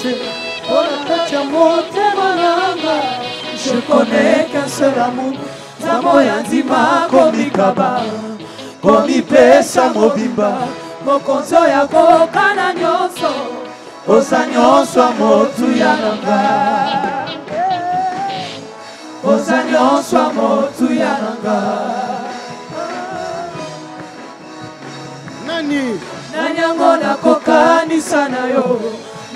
se Bonakatia motema nanga. Je connais qu'un seul amour. Zamoya ndima komikaba komipesa mobimba mokonzo ya kokana nyonso oza nyonso motu ya nanga oza nyonso motu ya nanga nani nanyango nakokanisa na yo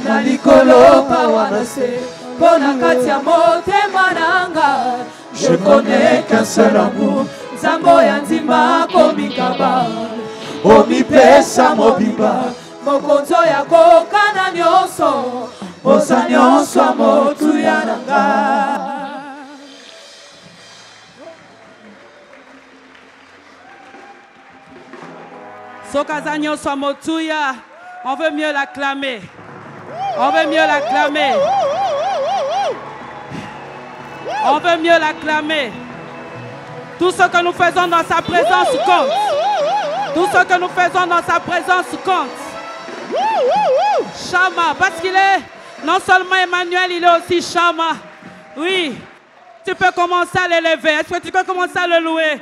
na likolo pawana se pona kati ya motema nanga. Je connais qu'un seul amour. Zambo ya ndima komikaba omipesa mobimba mokonzo ya kokana nyonso oza nyonso motu ya nanga. Sokaza nyonso motu ya. On veut mieux l'acclamer. On veut mieux l'acclamer. On veut mieux l'acclamer. Tout ce que nous faisons dans sa présence compte. Tout ce que nous faisons dans sa présence compte. Shama, parce qu'il est non seulement Emmanuel, il est aussi Shama. Oui, tu peux commencer à l'élever. Est-ce que tu peux commencer à le louer?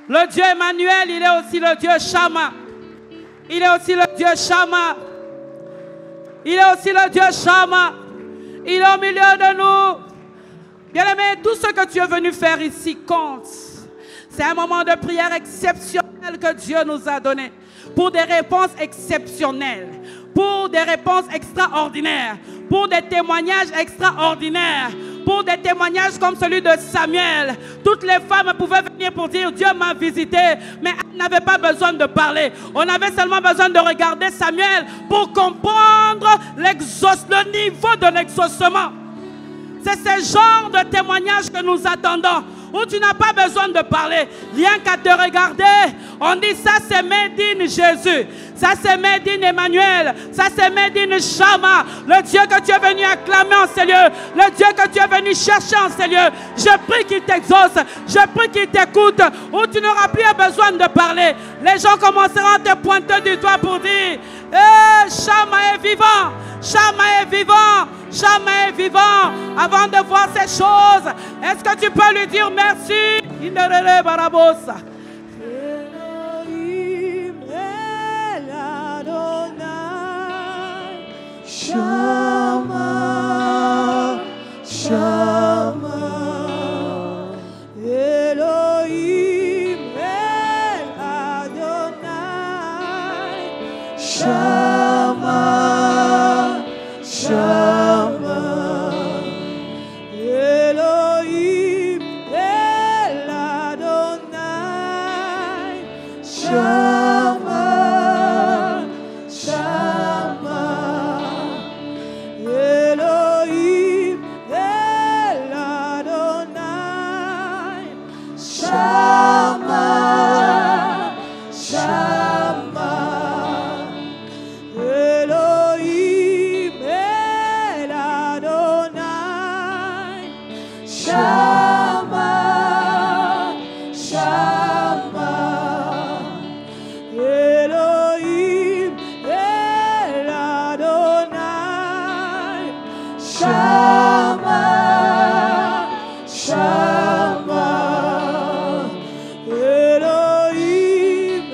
Le Dieu Emmanuel, il est aussi le Dieu Shama. Il est aussi le Dieu Shama. Il est aussi le Dieu Shama. Il est au milieu de nous. Bien-aimé, tout ce que tu es venu faire ici compte. C'est un moment de prière exceptionnel que Dieu nous a donné. Pour des réponses exceptionnelles. Pour des réponses extraordinaires. Pour des témoignages extraordinaires. Pour des témoignages comme celui de Samuel. Toutes les femmes pouvaient venir pour dire Dieu m'a visité. Mais elles n'avaient pas besoin de parler. On avait seulement besoin de regarder Samuel pour comprendre le niveau de l'exaucement. C'est ce genre de témoignage que nous attendons, où tu n'as pas besoin de parler, rien qu'à te regarder. On dit ça c'est Made in Jésus, ça c'est Made in Emmanuel, ça c'est Made in Shama, le Dieu que tu es venu acclamer en ces lieux, le Dieu que tu es venu chercher en ces lieux. Je prie qu'il t'exauce, je prie qu'il t'écoute, où tu n'auras plus besoin de parler. Les gens commenceront à te pointer du doigt pour dire Shama est vivant, Shama est vivant, Shama est vivant. Avant de voir ces choses, est-ce que tu peux lui dire merci? Inerele barabosa. Elohim El Adonai, Shama, Shama. Elohim El Adonai, Shama, Shama. Elohim El Adonai, Shama, Shama. Elohim El Adonai, Shama, Shama. Elohim El Adonai, Shama, Shama. Elohim El Adonai, Shama, Shama. Elohim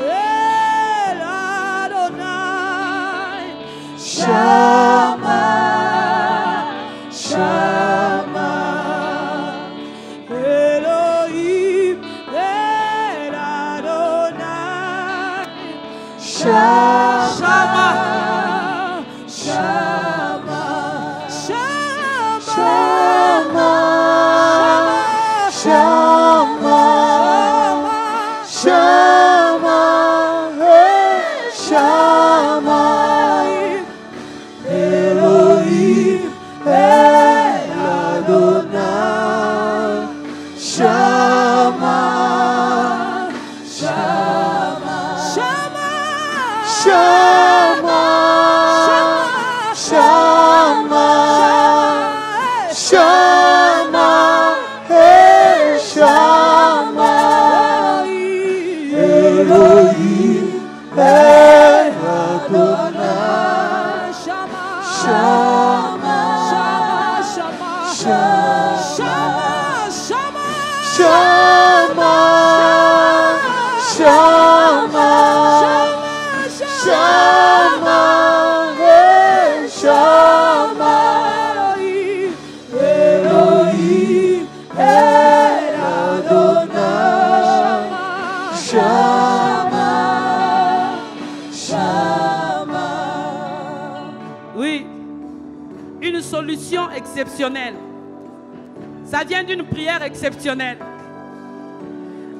El Adonai, Shama, Shama. Elohim El Adonai, Shama, Shama, Shama, Shama, Shama, Shama. Elohim El Adonai, Shama, Shama, Shama, Shama, Shama, Shama, hey, Shama. Elohim El Adonai, Shama, Shama. Oui, une solution exceptionnelle. Ça vient d'une prière exceptionnelle.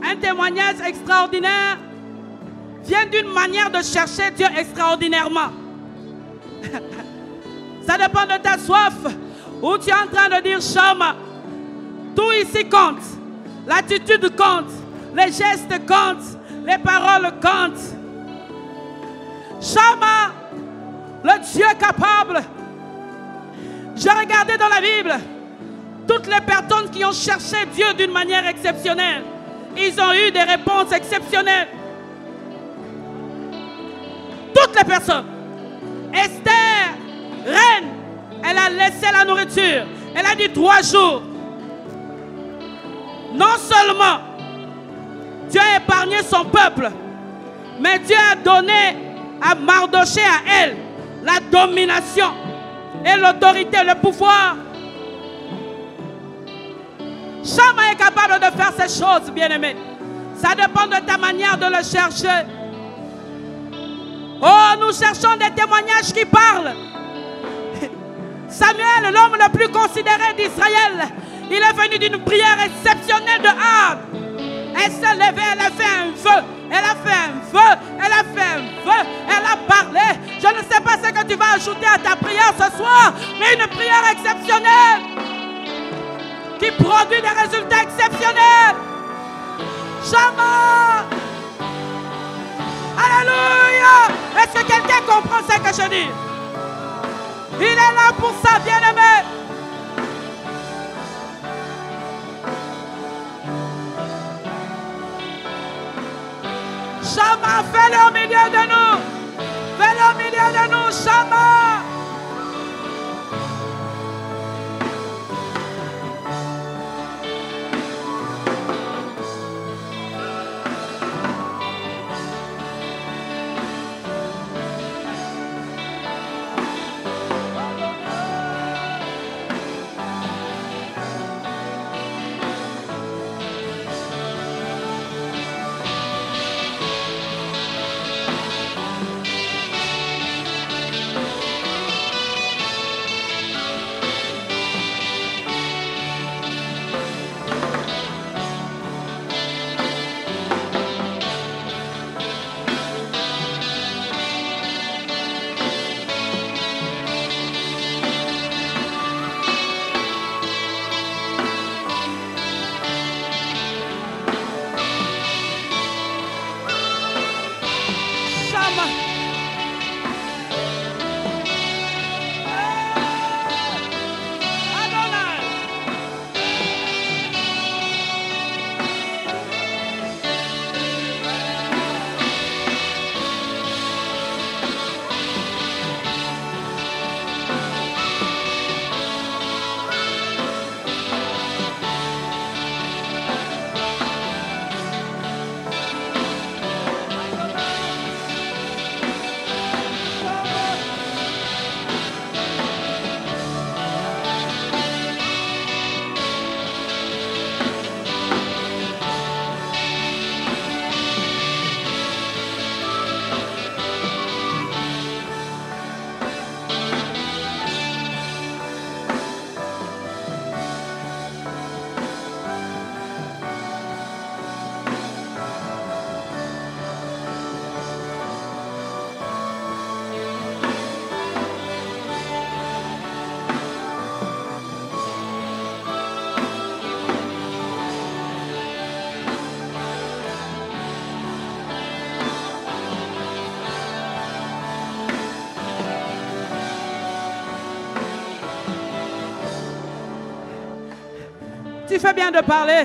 Un témoignage extraordinaire vient d'une manière de chercher Dieu extraordinairement. Ça dépend de ta soif, où tu es en train de dire Shama. Tout ici compte. L'attitude compte. Les gestes comptent. Les paroles comptent. Shama, le Dieu capable. Je regardais dans la Bible toutes les personnes qui ont cherché Dieu d'une manière exceptionnelle. Ils ont eu des réponses exceptionnelles. Toutes les personnes. Esther, reine, elle a laissé la nourriture. Elle a dit 3 jours. Non seulement Dieu a épargné son peuple, mais Dieu a donné à Mardoché, à elle, la domination et l'autorité, le pouvoir. Shama est capable de faire ces choses, bien-aimés. Ça dépend de ta manière de le chercher. Oh, nous cherchons des témoignages qui parlent. Samuel, l'homme le plus considéré d'Israël, il est venu d'une prière exceptionnelle de Hag. Elle s'est levée, elle a fait un feu. Elle a fait un feu, elle a fait un feu, elle a parlé. Je ne sais pas ce que tu vas ajouter à ta prière ce soir, mais une prière exceptionnelle qui produit des résultats exceptionnels. Shama! Alléluia! Est-ce que quelqu'un comprend ce que je dis? Il est là pour ça, bien-aimé. Shama, fais-le au milieu de nous. Fais-le au milieu de nous, Shama. Tu fais bien de parler.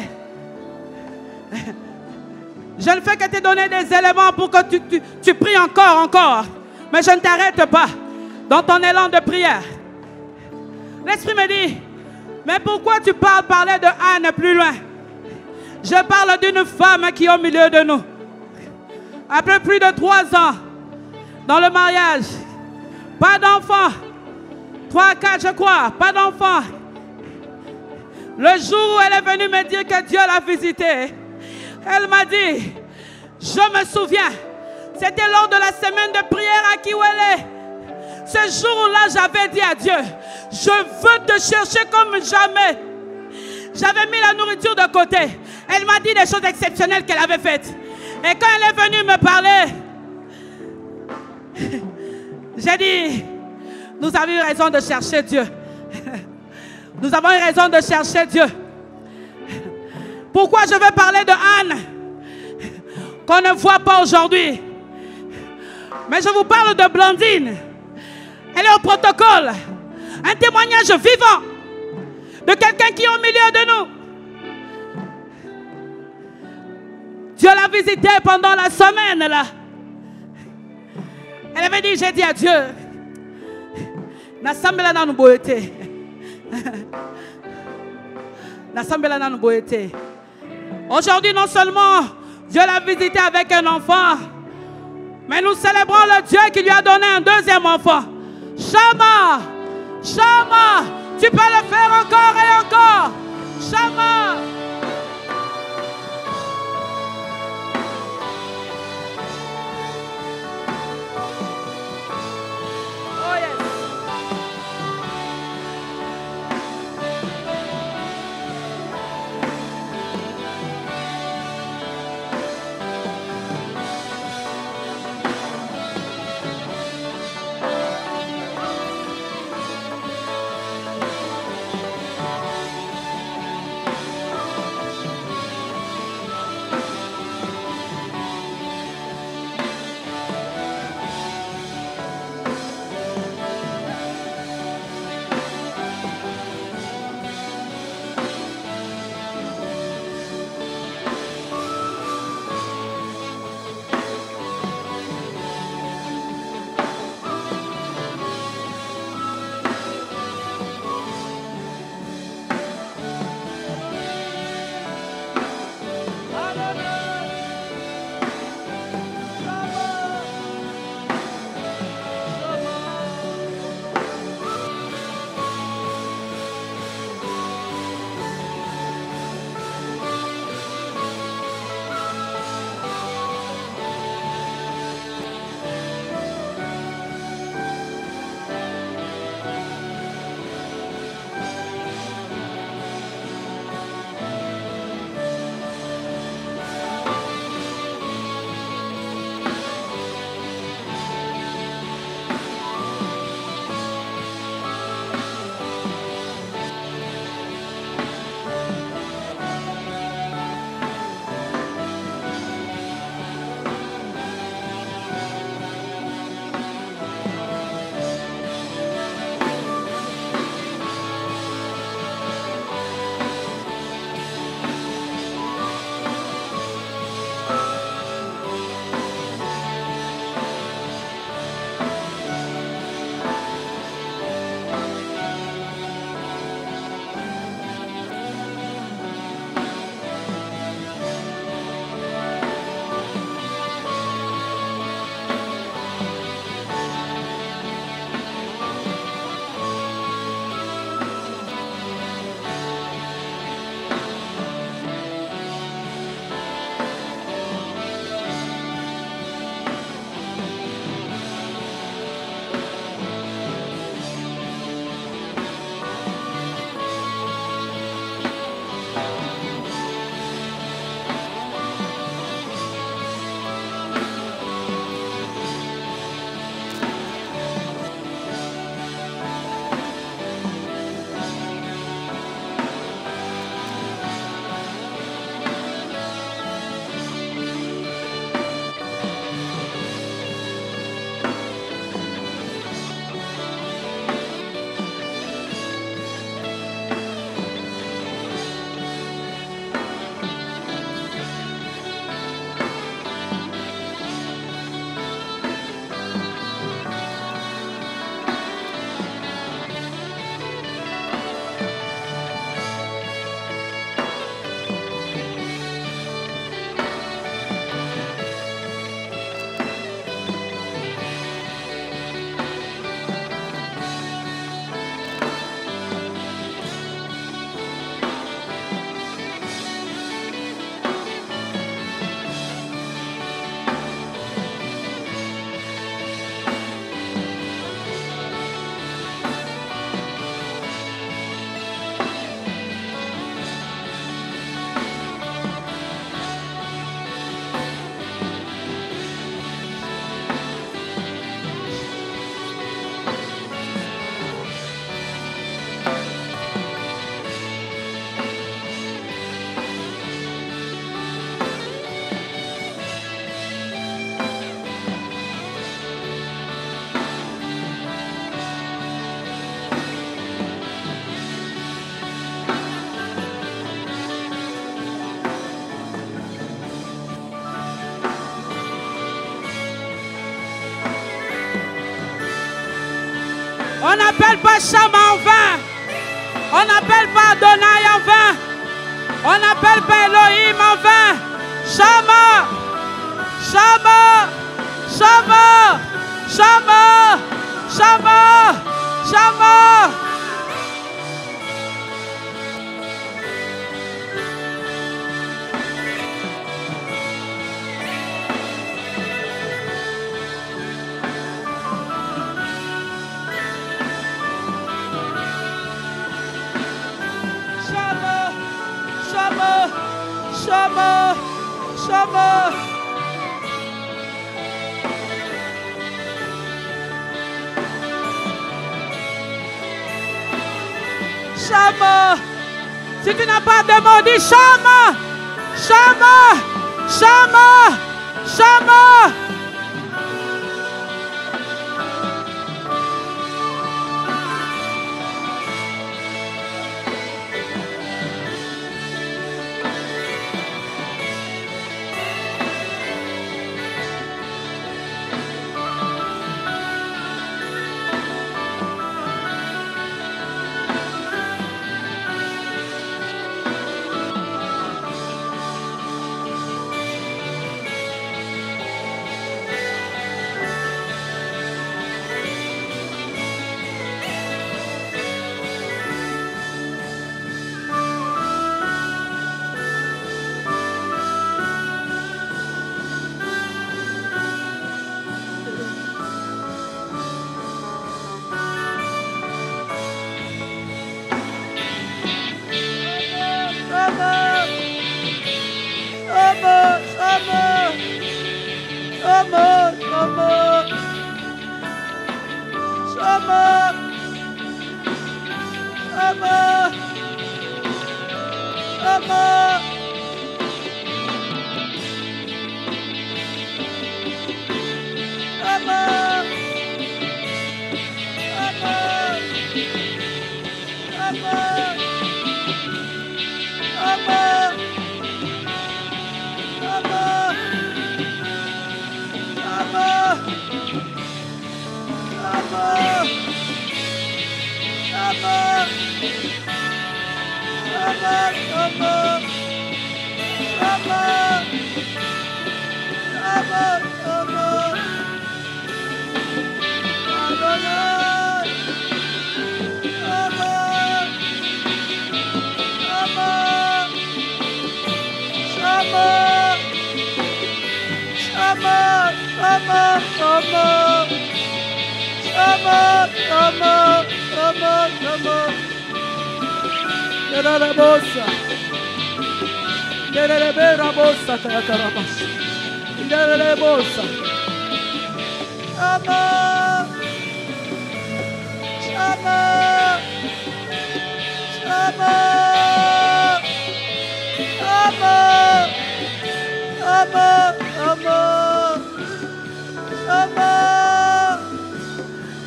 Je ne fais que te donner des éléments pour que tu pries encore. Mais je ne t'arrête pas dans ton élan de prière. L'Esprit me dit, Mais pourquoi tu parler de Anne plus loin? Je parle d'une femme qui est au milieu de nous. Après plus de 3 ans dans le mariage, pas d'enfant. 3, 4 je crois, pas d'enfant. Le jour où elle est venue me dire que Dieu l'a visitée, elle m'a dit, je me souviens, c'était lors de la semaine de prière à Kiwele. Ce jour-là, j'avais dit à Dieu, je veux te chercher comme jamais. J'avais mis la nourriture de côté. Elle m'a dit des choses exceptionnelles qu'elle avait faites. Et quand elle est venue me parler, j'ai dit, nous avons eu raison de chercher Dieu. Nous avons eu raison de chercher Dieu. Pourquoi je veux parler de Anne qu'on ne voit pas aujourd'hui? Mais je vous parle de Blandine. Elle est au protocole. Un témoignage vivant de quelqu'un qui est au milieu de nous. Dieu l'a visité pendant la semaine là. Elle avait dit, j'ai dit à Dieu, Nasambela na nuboete. Nasambela na nuboete. Aujourd'hui, non seulement Dieu l'a visité avec un enfant, mais nous célébrons le Dieu qui lui a donné un deuxième enfant. Shama, Shama, tu peux le faire encore et encore. Shama. Oh yes. On n'appelle pas Shama en vain. On n'appelle pas Adonai en vain. On n'appelle pas Elohim en vain. Shama, Shama, Shama, Shama, Shama, Shama. Shama, Shama, Shama. Shama. Si tu n'as pas de mots, dis Shama, Shama, Shama, Shama.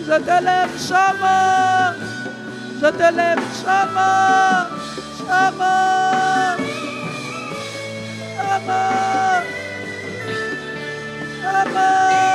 Je te lève, Shama. Je te lève, Shama. Shama. Shama. Shama.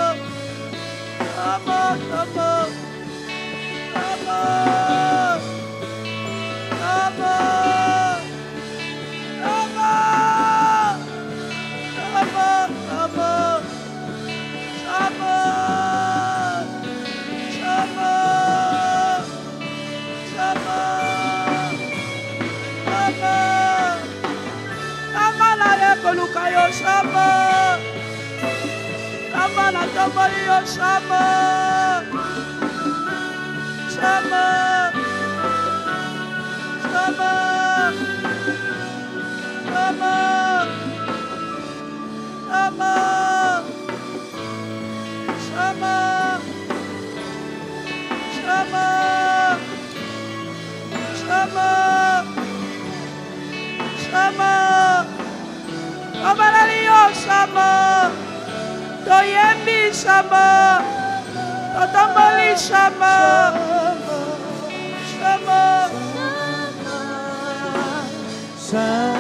Shama. Shama. Shama. Shama. Shama. Shama, Toyembi Shama, Totomboli Shama. Shama.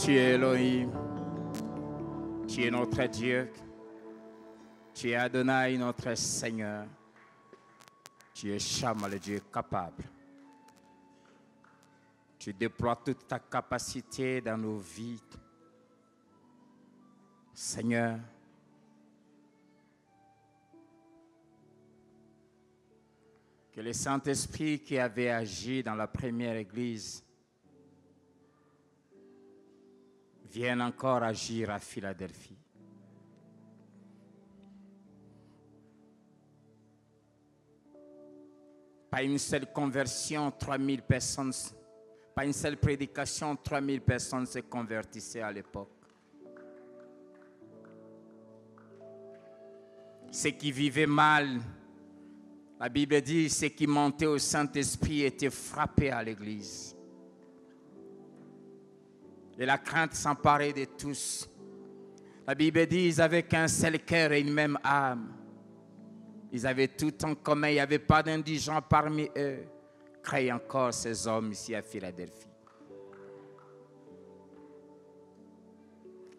Tu es Elohim, tu es notre Dieu, tu es Adonai, notre Seigneur, tu es Shama, le Dieu capable. Tu déploies toute ta capacité dans nos vies. Seigneur, que le Saint-Esprit qui avait agi dans la première église vienne encore agir à Philadelphie. Pas une seule conversion, 3000 personnes, pas une seule prédication, 3000 personnes se convertissaient à l'époque. Ceux qui vivaient mal, la Bible dit, ceux qui montaient au Saint-Esprit étaient frappés à l'église. Et la crainte s'emparait de tous. La Bible dit qu'ils avaient qu'un seul cœur et une même âme. Ils avaient tout en commun. Il n'y avait pas d'indigents parmi eux. Créez encore ces hommes ici à Philadelphie.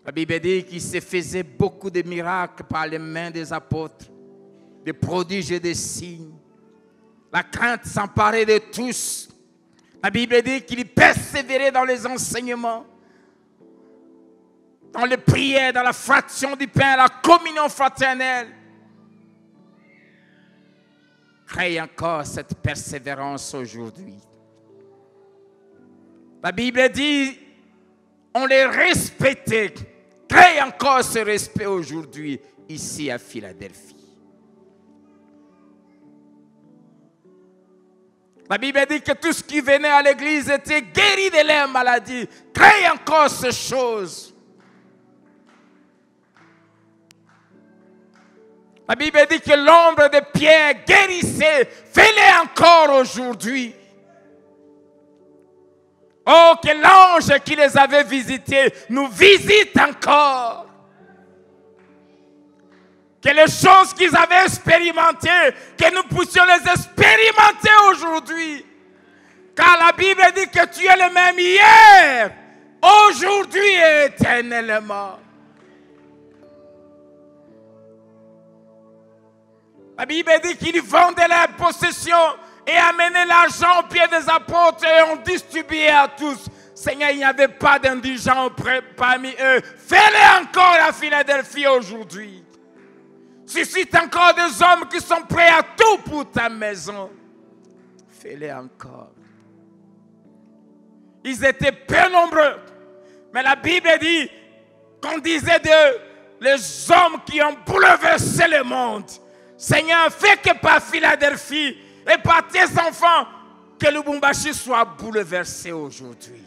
La Bible dit qu'il se faisait beaucoup de miracles par les mains des apôtres, des prodiges et des signes. La crainte s'emparait de tous. La Bible dit qu'ils persévéraient dans les enseignements, dans les prières, dans la fraction du pain, la communion fraternelle. Crée encore cette persévérance aujourd'hui. La Bible dit, on les respectait. Crée encore ce respect aujourd'hui, ici à Philadelphie. La Bible dit que tout ce qui venait à l'église était guéri de leurs maladies. Crée encore ces choses. La Bible dit que l'ombre de Pierre guérissait. Fais-le encore aujourd'hui. Oh, que l'ange qui les avait visités nous visite encore. Que les choses qu'ils avaient expérimentées, que nous puissions les expérimenter aujourd'hui. Car la Bible dit que tu es le même hier, aujourd'hui et éternellement. La Bible dit qu'ils vendaient leur possession et amenaient l'argent aux pieds des apôtres et ont distribué à tous. Seigneur, il n'y avait pas d'indigents parmi eux. Fais-le encore à Philadelphie aujourd'hui. Suscite encore des hommes qui sont prêts à tout pour ta maison. Fais-le encore. Ils étaient peu nombreux. Mais la Bible dit qu'on disait d'eux les hommes qui ont bouleversé le monde. Seigneur, fais que par Philadelphie et par tes enfants, que Lubumbashi soit bouleversé aujourd'hui.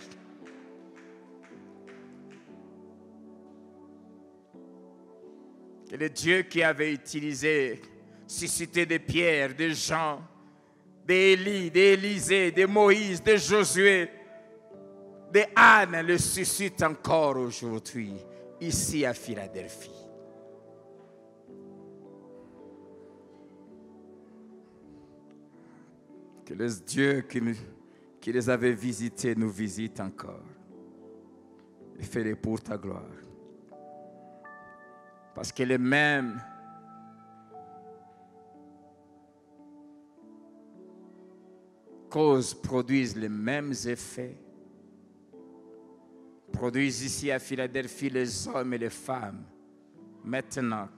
Que le Dieu qui avait utilisé, suscité des Pierre, des Jean, des Élie, des Élisée, des Moïse, des Josué, des Anne, le suscite encore aujourd'hui, ici à Philadelphie. Que le Dieu qui les avait visités nous visite encore. Et fais-le pour ta gloire. Parce que les mêmes causes produisent les mêmes effets. Produisent ici à Philadelphie les hommes et les femmes, maintenant,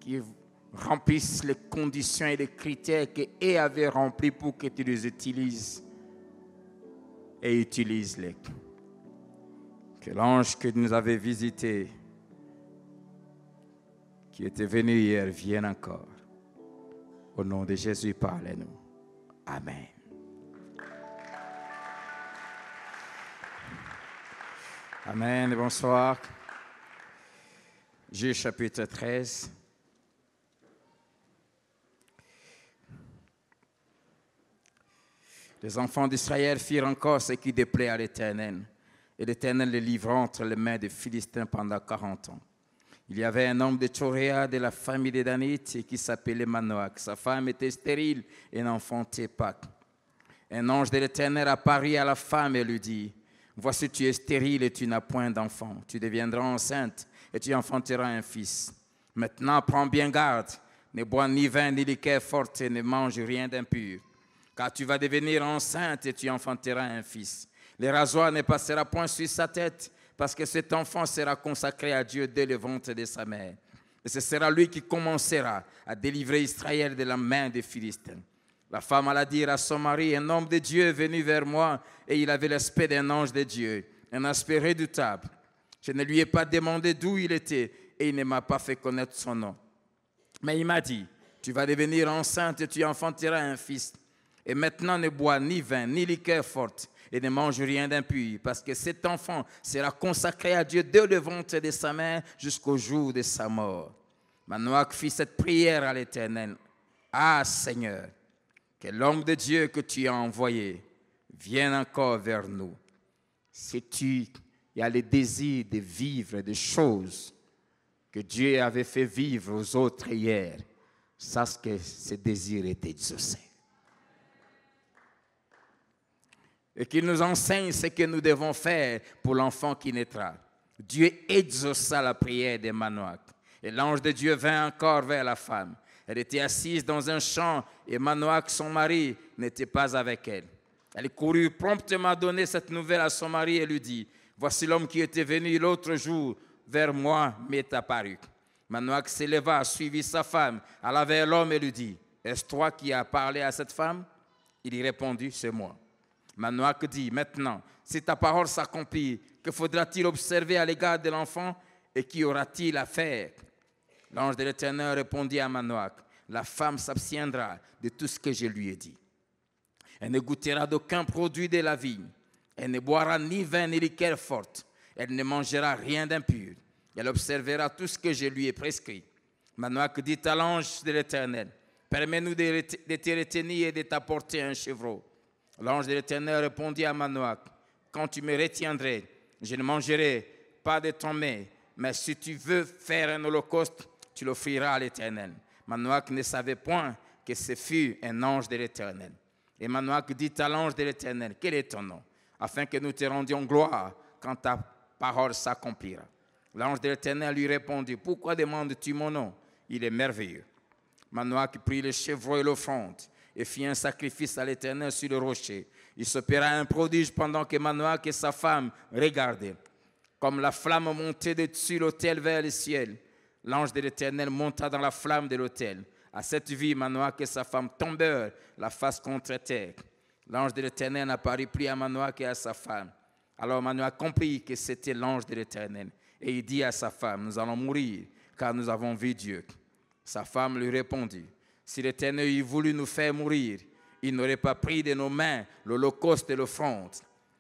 qui remplissent les conditions et les critères qu'eux avaient remplis pour que tu les utilises et utilise-les. Que l'ange que nous avait visité, qui était venu hier, vienne encore. Au nom de Jésus, parlez-nous. Amen. Amen. Bonsoir. Juge chapitre 13. Les enfants d'Israël firent encore ce qui déplaît à l'Éternel. Et l'Éternel les livra entre les mains des Philistins pendant 40 ans. Il y avait un homme de Tchoréa de la famille des Danites qui s'appelait Manoach. Sa femme était stérile et n'enfantait pas. Un ange de l'Éternel apparut à la femme et lui dit: voici, tu es stérile et tu n'as point d'enfant. Tu deviendras enceinte et tu enfanteras un fils. Maintenant, prends bien garde. Ne bois ni vin ni liqueur forte et ne mange rien d'impur. Car tu vas devenir enceinte et tu enfanteras un fils. Le rasoir ne passera point sur sa tête, parce que cet enfant sera consacré à Dieu dès le ventre de sa mère. Et ce sera lui qui commencera à délivrer Israël de la main des Philistins. La femme alla dire à son mari: un homme de Dieu est venu vers moi, et il avait l'aspect d'un ange de Dieu, un aspect redoutable. Je ne lui ai pas demandé d'où il était, et il ne m'a pas fait connaître son nom. Mais il m'a dit: tu vas devenir enceinte et tu enfanteras un fils. Et maintenant ne bois ni vin, ni liqueur forte, et ne mange rien d'impur, parce que cet enfant sera consacré à Dieu dès le ventre de sa mère jusqu'au jour de sa mort. Manoach fit cette prière à l'Éternel: ah Seigneur, que l'homme de Dieu que tu as envoyé vienne encore vers nous. Si tu as le désir de vivre des choses que Dieu avait fait vivre aux autres hier, sache que ce désir est exaucé. Et qu'il nous enseigne ce que nous devons faire pour l'enfant qui naîtra. Dieu exauça la prière de Manoach. Et l'ange de Dieu vint encore vers la femme. Elle était assise dans un champ et Manoach, son mari, n'était pas avec elle. Elle courut promptement donner cette nouvelle à son mari et lui dit: voici l'homme qui était venu l'autre jour vers moi m'est apparu. Manoach s'éleva, suivit sa femme, alla vers l'homme et lui dit: est-ce toi qui as parlé à cette femme? Il y répondit: c'est moi. Manoach dit: maintenant, si ta parole s'accomplit, que faudra-t-il observer à l'égard de l'enfant et qu'y aura-t-il à faire? L'ange de l'Éternel répondit à Manoach: la femme s'abstiendra de tout ce que je lui ai dit. Elle ne goûtera d'aucun produit de la vigne. Elle ne boira ni vin ni liqueur forte. Elle ne mangera rien d'impur. Elle observera tout ce que je lui ai prescrit. Manoach dit à l'ange de l'Éternel: permets-nous de te retenir et de t'apporter un chevreau. L'ange de l'Éternel répondit à Manoach: quand tu me retiendrais, je ne mangerai pas de ton mets, mais si tu veux faire un holocauste, tu l'offriras à l'Éternel. Manoach ne savait point que ce fut un ange de l'Éternel. Et Manoach dit à l'ange de l'Éternel, quel est ton nom, afin que nous te rendions gloire quand ta parole s'accomplira. L'ange de l'Éternel lui répondit, pourquoi demandes-tu mon nom? Il est merveilleux. Manoach prit le chevreau et l'offrande et fit un sacrifice à l'Éternel sur le rocher. Il s'opéra un prodige pendant que Manoach et sa femme regardaient. Comme la flamme montait dessus l'autel vers le ciel, l'ange de l'Éternel monta dans la flamme de l'autel. À cette vue, Manoach et sa femme tombèrent la face contre terre. L'ange de l'Éternel n'apparut plus à Manoach et à sa femme. Alors Manoach comprit que c'était l'ange de l'Éternel. Et il dit à sa femme, nous allons mourir, car nous avons vu Dieu. Sa femme lui répondit, si l'Éternel eût voulu nous faire mourir, il n'aurait pas pris de nos mains l'holocauste et l'offrande.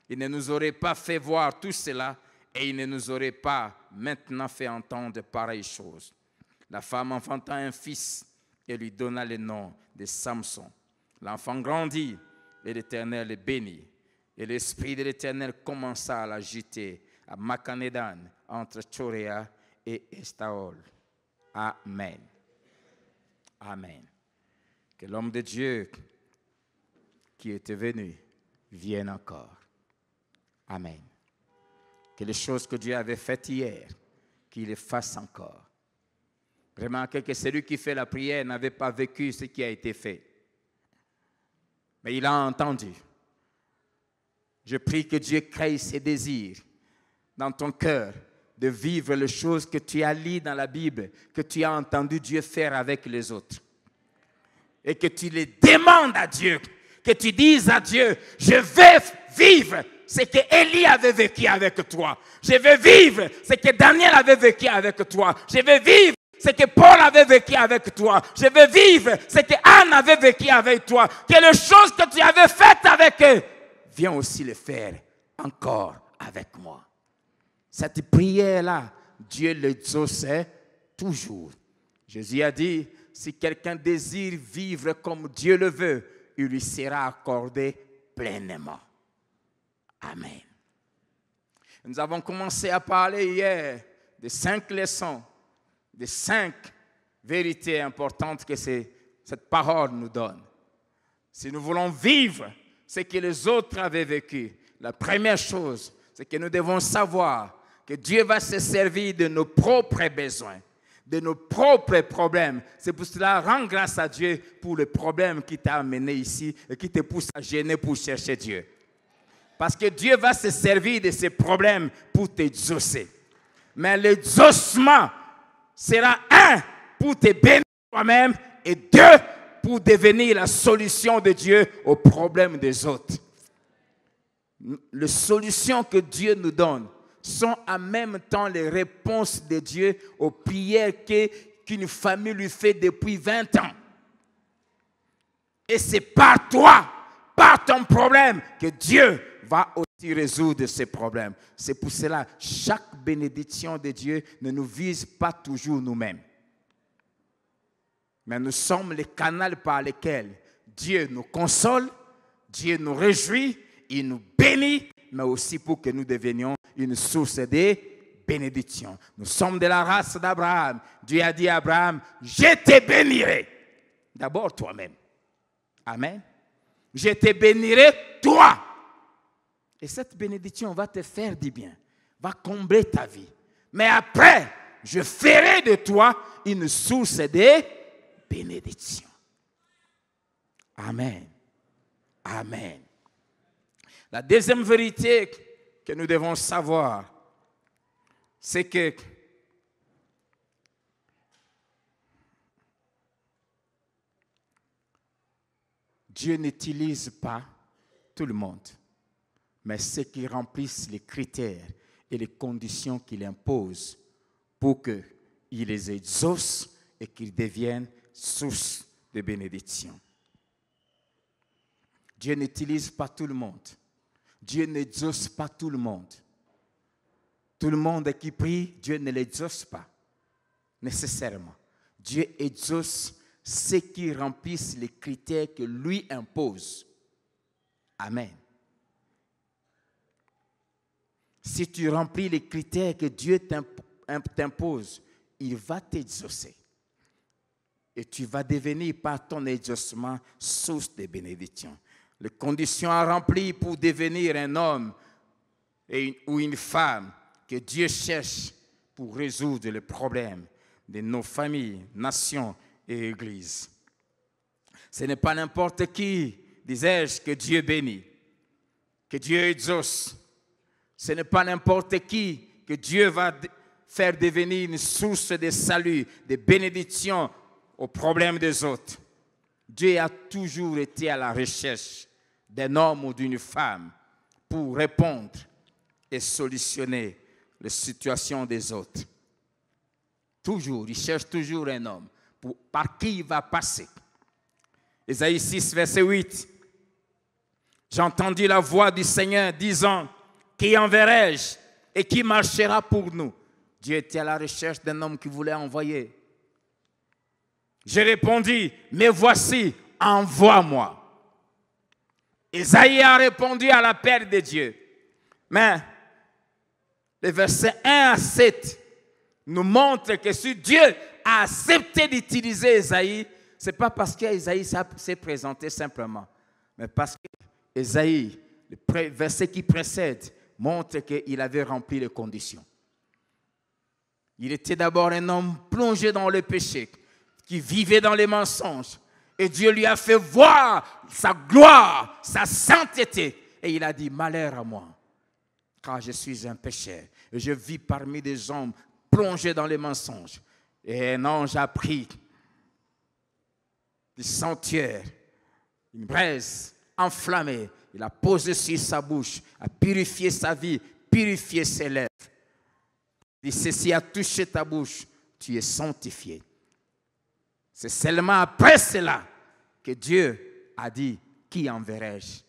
Il ne nous aurait pas fait voir tout cela, et il ne nous aurait pas maintenant fait entendre pareille chose. La femme enfanta un fils et lui donna le nom de Samson. L'enfant grandit et l'Éternel le bénit. Et l'Esprit de l'Éternel commença à l'agiter à Makanedan, entre Choréa et Estaol. Amen. Amen. Que l'homme de Dieu qui était venu vienne encore. Amen. Que les choses que Dieu avait faites hier, qu'il les fasse encore. Remarquez que celui qui fait la prière n'avait pas vécu ce qui a été fait. Mais il a entendu. Je prie que Dieu crée ses désirs dans ton cœur de vivre les choses que tu as lues dans la Bible, que tu as entendu Dieu faire avec les autres. Et que tu les demandes à Dieu, que tu dises à Dieu, je vais vivre ce que Élie avait vécu avec toi. Je vais vivre ce que Daniel avait vécu avec toi. Je vais vivre ce que Paul avait vécu avec toi. Je vais vivre ce que Anne avait vécu avec toi. Que les choses que tu avais faites avec eux, viens aussi les faire encore avec moi. Cette prière-là, Dieu l'exauçait toujours. Jésus a dit, si quelqu'un désire vivre comme Dieu le veut, il lui sera accordé pleinement. Amen. Nous avons commencé à parler hier de 5 leçons, de 5 vérités importantes que cette parole nous donne. Si nous voulons vivre ce que les autres avaient vécu, la première chose, c'est que nous devons savoir que Dieu va se servir de nos propres besoins, de nos propres problèmes. C'est pour cela, rends grâce à Dieu pour le problème qui t'a amené ici et qui te pousse à gêner pour chercher Dieu. Parce que Dieu va se servir de ces problèmes pour t'exaucer. Mais l'exaucement sera pour te bénir toi-même et 2, pour devenir la solution de Dieu aux problèmes des autres. Les solutions que Dieu nous donne sont en même temps les réponses de Dieu aux prières qu'une famille lui fait depuis 20 ans. Et c'est par toi, par ton problème, que Dieu va aussi résoudre ces problèmes. C'est pour cela, chaque bénédiction de Dieu ne nous vise pas toujours nous-mêmes. Mais nous sommes les canaux par lesquels Dieu nous console, Dieu nous réjouit, il nous bénit, mais aussi pour que nous devenions une source de bénédiction. Nous sommes de la race d'Abraham. Dieu a dit à Abraham, je te bénirai. D'abord toi-même. Amen. Je te bénirai toi. Et cette bénédiction va te faire du bien, va combler ta vie. Mais après, je ferai de toi une source de bénédiction. Amen. Amen. La deuxième vérité que nous devons savoir, c'est que Dieu n'utilise pas tout le monde, mais ceux qui remplissent les critères et les conditions qu'il impose pour qu'il les exauce et qu'ils deviennent source de bénédiction. Dieu n'utilise pas tout le monde. Dieu n'exauce pas tout le monde. Tout le monde qui prie, Dieu ne l'exauce pas, nécessairement. Dieu exauce ceux qui remplissent les critères que lui impose. Amen. si tu remplis les critères que Dieu t'impose, il va t'exaucer. Et tu vas devenir par ton exaucement source de bénédiction. Les conditions à remplir pour devenir un homme ou une femme que Dieu cherche pour résoudre les problèmes de nos familles, nations et églises. Ce n'est pas n'importe qui, disais-je, que Dieu bénit, que Dieu exauce. Ce n'est pas n'importe qui que Dieu va faire devenir une source de salut, de bénédiction aux problèmes des autres. Dieu a toujours été à la recherche d'un homme ou d'une femme pour répondre et solutionner les situations des autres. Toujours, il cherche toujours un homme par qui il va passer. Ésaïe 6, verset 8. J'ai entendu la voix du Seigneur disant, qui enverrai-je et qui marchera pour nous? Dieu était à la recherche d'un homme qui voulait envoyer. J'ai répondu, mais voici, envoie-moi. Ésaïe a répondu à l'appel de Dieu. Mais les versets 1 à 7 nous montrent que si Dieu a accepté d'utiliser Ésaïe, ce n'est pas parce qu'Ésaïe s'est présenté simplement, mais parce qu'Ésaïe, le verset qui précède, montre qu'il avait rempli les conditions. Il était d'abord un homme plongé dans le péché, qui vivait dans les mensonges. Et Dieu lui a fait voir sa gloire, sa sainteté. Et il a dit, malheur à moi, car je suis un pécheur. Et je vis parmi des hommes plongés dans les mensonges. Et un ange a pris du sanctuaire, une braise enflammée. Il a posé sur sa bouche, a purifié sa vie, purifié ses lèvres. Il dit, ceci a touché ta bouche, tu es sanctifié. C'est seulement après cela que Dieu a dit, qui enverrai-je?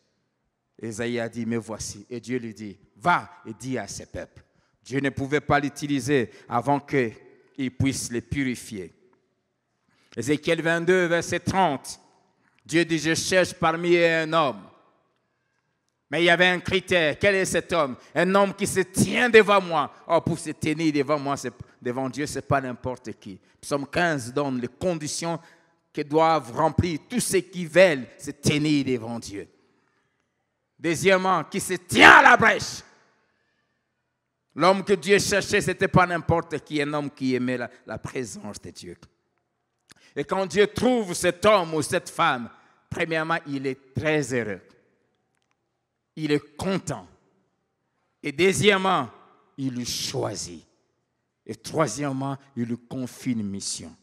Ésaïe a dit, me voici. Et Dieu lui dit, va et dis à ce peuple. Dieu ne pouvait pas l'utiliser avant qu'il puisse les purifier. Ézéchiel 22, verset 30. Dieu dit, je cherche parmi eux un homme. Mais il y avait un critère. Quel est cet homme? Un homme qui se tient devant moi. Oh, pour se tenir devant moi, devant Dieu, ce n'est pas n'importe qui. Psaume 15 donne les conditions que doivent remplir tous ceux qui veulent se tenir devant Dieu. Deuxièmement, qui se tient à la brèche. L'homme que Dieu cherchait, ce n'était pas n'importe qui, un homme qui aimait la présence de Dieu. Et quand Dieu trouve cet homme ou cette femme, premièrement, il est très heureux. Il est content. Et deuxièmement, il le choisit. Et troisièmement, il lui confie une mission.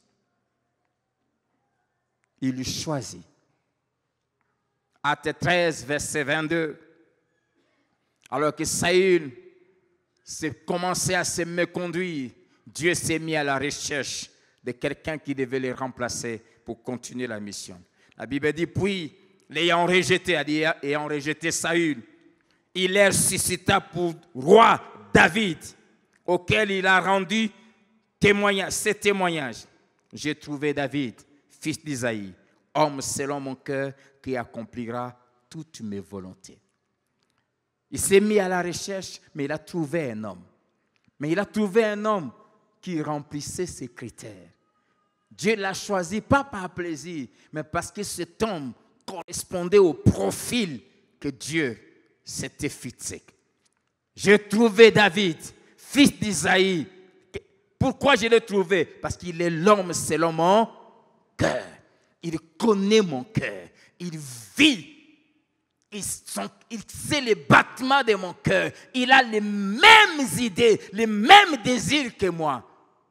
Il le choisit. Acte 13, verset 22. Alors que Saül commençait à se méconduire, Dieu s'est mis à la recherche de quelqu'un qui devait le remplacer pour continuer la mission. La Bible dit, puis, ayant rejeté Saül, il les suscita pour roi David, auquel il a rendu ce témoignage. J'ai trouvé David, fils d'Isaïe, homme selon mon cœur, qui accomplira toutes mes volontés. Il s'est mis à la recherche, mais il a trouvé un homme. Mais il a trouvé un homme qui remplissait ses critères. Dieu l'a choisi, pas par plaisir, mais parce que cet homme correspondait au profil que Dieu s'était fixé. J'ai trouvé David, fils d'Isaïe. Pourquoi je l'ai trouvé? Parce qu'il est l'homme selon mon cœur. Il connaît mon cœur. Il vit. Il sait les battements de mon cœur. Il a les mêmes idées, les mêmes désirs que moi.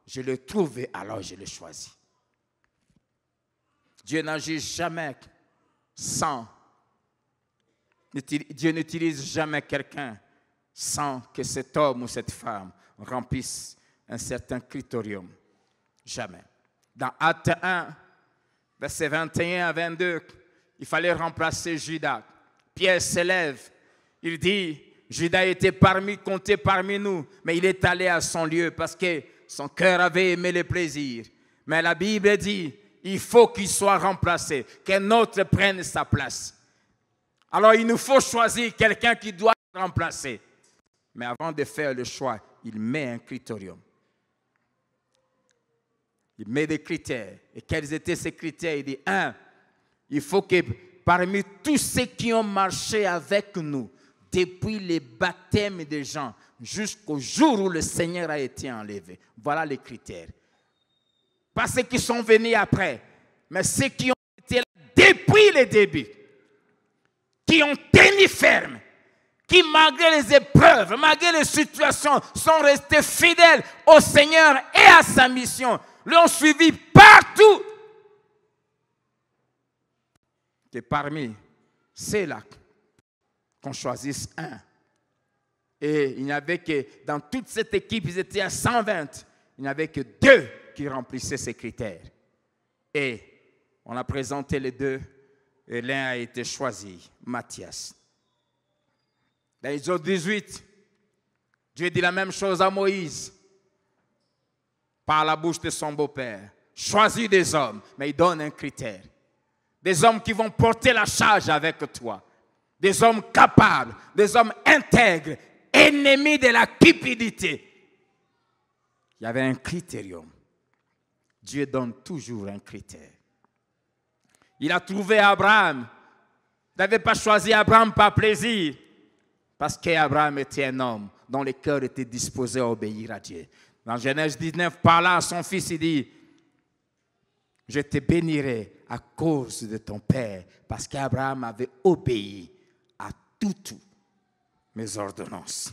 Je l'ai trouvé, alors je l'ai choisi. Dieu n'agit jamais sans. Dieu n'utilise jamais quelqu'un sans que cet homme ou cette femme remplisse un certain critérium. Jamais. Dans Acte 1, versets 21 à 22, il fallait remplacer Judas. Pierre s'élève. Il dit, Judas était compté parmi nous, mais il est allé à son lieu parce que son cœur avait aimé le plaisir. Mais la Bible dit, il faut qu'il soit remplacé, qu'un autre prenne sa place. Alors il nous faut choisir quelqu'un qui doit être remplacé. Mais avant de faire le choix, il met un critérium. Il met des critères. Et quels étaient ces critères? Il dit, 1, il faut que parmi tous ceux qui ont marché avec nous, depuis les baptêmes des gens, jusqu'au jour où le Seigneur a été enlevé. Voilà les critères. Pas ceux qui sont venus après, mais ceux qui ont été là depuis le début, qui ont tenu ferme, qui malgré les épreuves, malgré les situations, sont restés fidèles au Seigneur et à sa mission, l'ont suivi partout. Que parmi ceux-là, qu'on choisisse un. Et il n'y avait que, dans toute cette équipe, ils étaient à 120, il n'y avait que 2 qui remplissaient ces critères. Et on a présenté les 2, et l'un a été choisi, Matthias. Dans Exode 18, Dieu dit la même chose à Moïse, par la bouche de son beau-père. Choisis des hommes, mais il donne un critère. Des hommes qui vont porter la charge avec toi. Des hommes capables, des hommes intègres, ennemis de la cupidité. Il y avait un critérium. Dieu donne toujours un critère. Il a trouvé Abraham. Il n'avait pas choisi Abraham par plaisir, parce qu'Abraham était un homme dont le cœur était disposé à obéir à Dieu. Dans Genèse 19, parlant à son fils, il dit, je te bénirai à cause de ton père, parce qu'Abraham avait obéi à toutes mes ordonnances.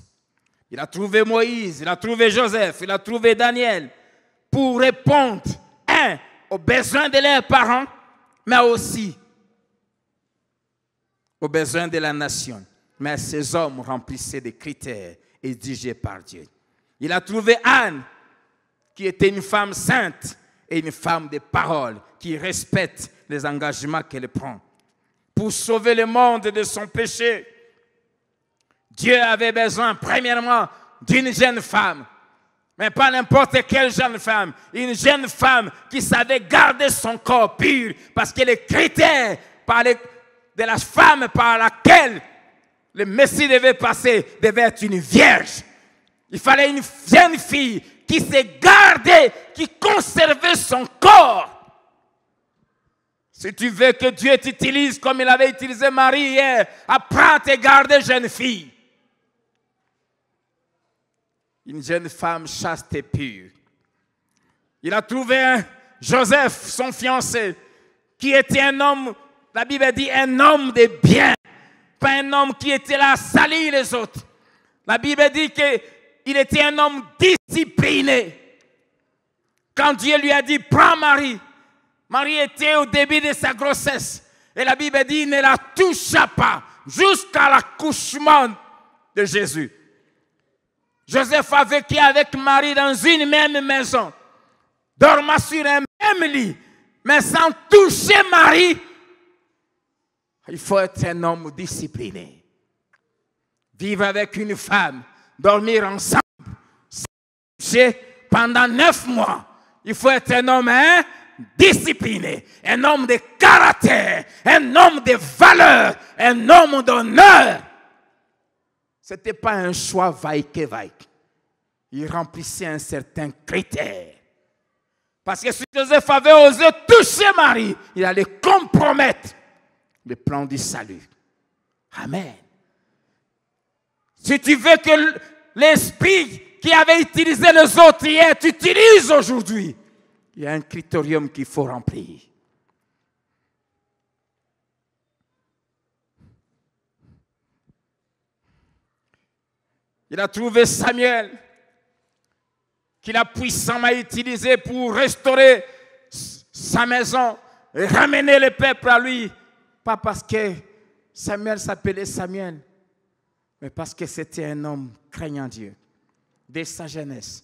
Il a trouvé Moïse, il a trouvé Joseph, il a trouvé Daniel pour répondre, aux besoins de leurs parents, mais aussi aux besoins de la nation. Mais ces hommes remplissaient des critères exigés par Dieu. Il a trouvé Anne, qui était une femme sainte et une femme de parole, qui respecte les engagements qu'elle prend. Pour sauver le monde de son péché, Dieu avait besoin, premièrement, d'une jeune femme. Mais pas n'importe quelle jeune femme. Une jeune femme qui savait garder son corps pur. Parce que les critères de la femme par laquelle le Messie devait passer devait être une vierge. Il fallait une jeune fille qui s'est gardée, qui conservait son corps. Si tu veux que Dieu t'utilise comme il avait utilisé Marie hier, apprends à te garder, jeune fille. Une jeune femme chaste et pure. Il a trouvé Joseph, son fiancé, qui était un homme, la Bible dit, un homme de bien. Pas un homme qui était là à salir les autres. La Bible dit qu'il était un homme discipliné. Quand Dieu lui a dit, prends Marie. Marie était au début de sa grossesse. Et la Bible dit, il ne la toucha pas jusqu'à l'accouchement de Jésus. Joseph a vécu avec Marie dans une même maison, dormant sur un même lit, mais sans toucher Marie. Il faut être un homme discipliné. Vivre avec une femme, dormir ensemble, sans toucher pendant 9 mois. Il faut être un homme discipliné, un homme de caractère, un homme de valeur, un homme d'honneur. Ce n'était pas un choix vaille-que-vaille. Il remplissait un certain critère. Parce que si Joseph avait osé toucher Marie, il allait compromettre le plan du salut. Amen. Si tu veux que l'esprit qui avait utilisé les autres hier t'utilise aujourd'hui, il y a un critérium qu'il faut remplir. Il a trouvé Samuel, qu'il a puissamment utilisé pour restaurer sa maison et ramener le peuple à lui. Pas parce que Samuel s'appelait Samuel, mais parce que c'était un homme craignant Dieu, dès sa jeunesse.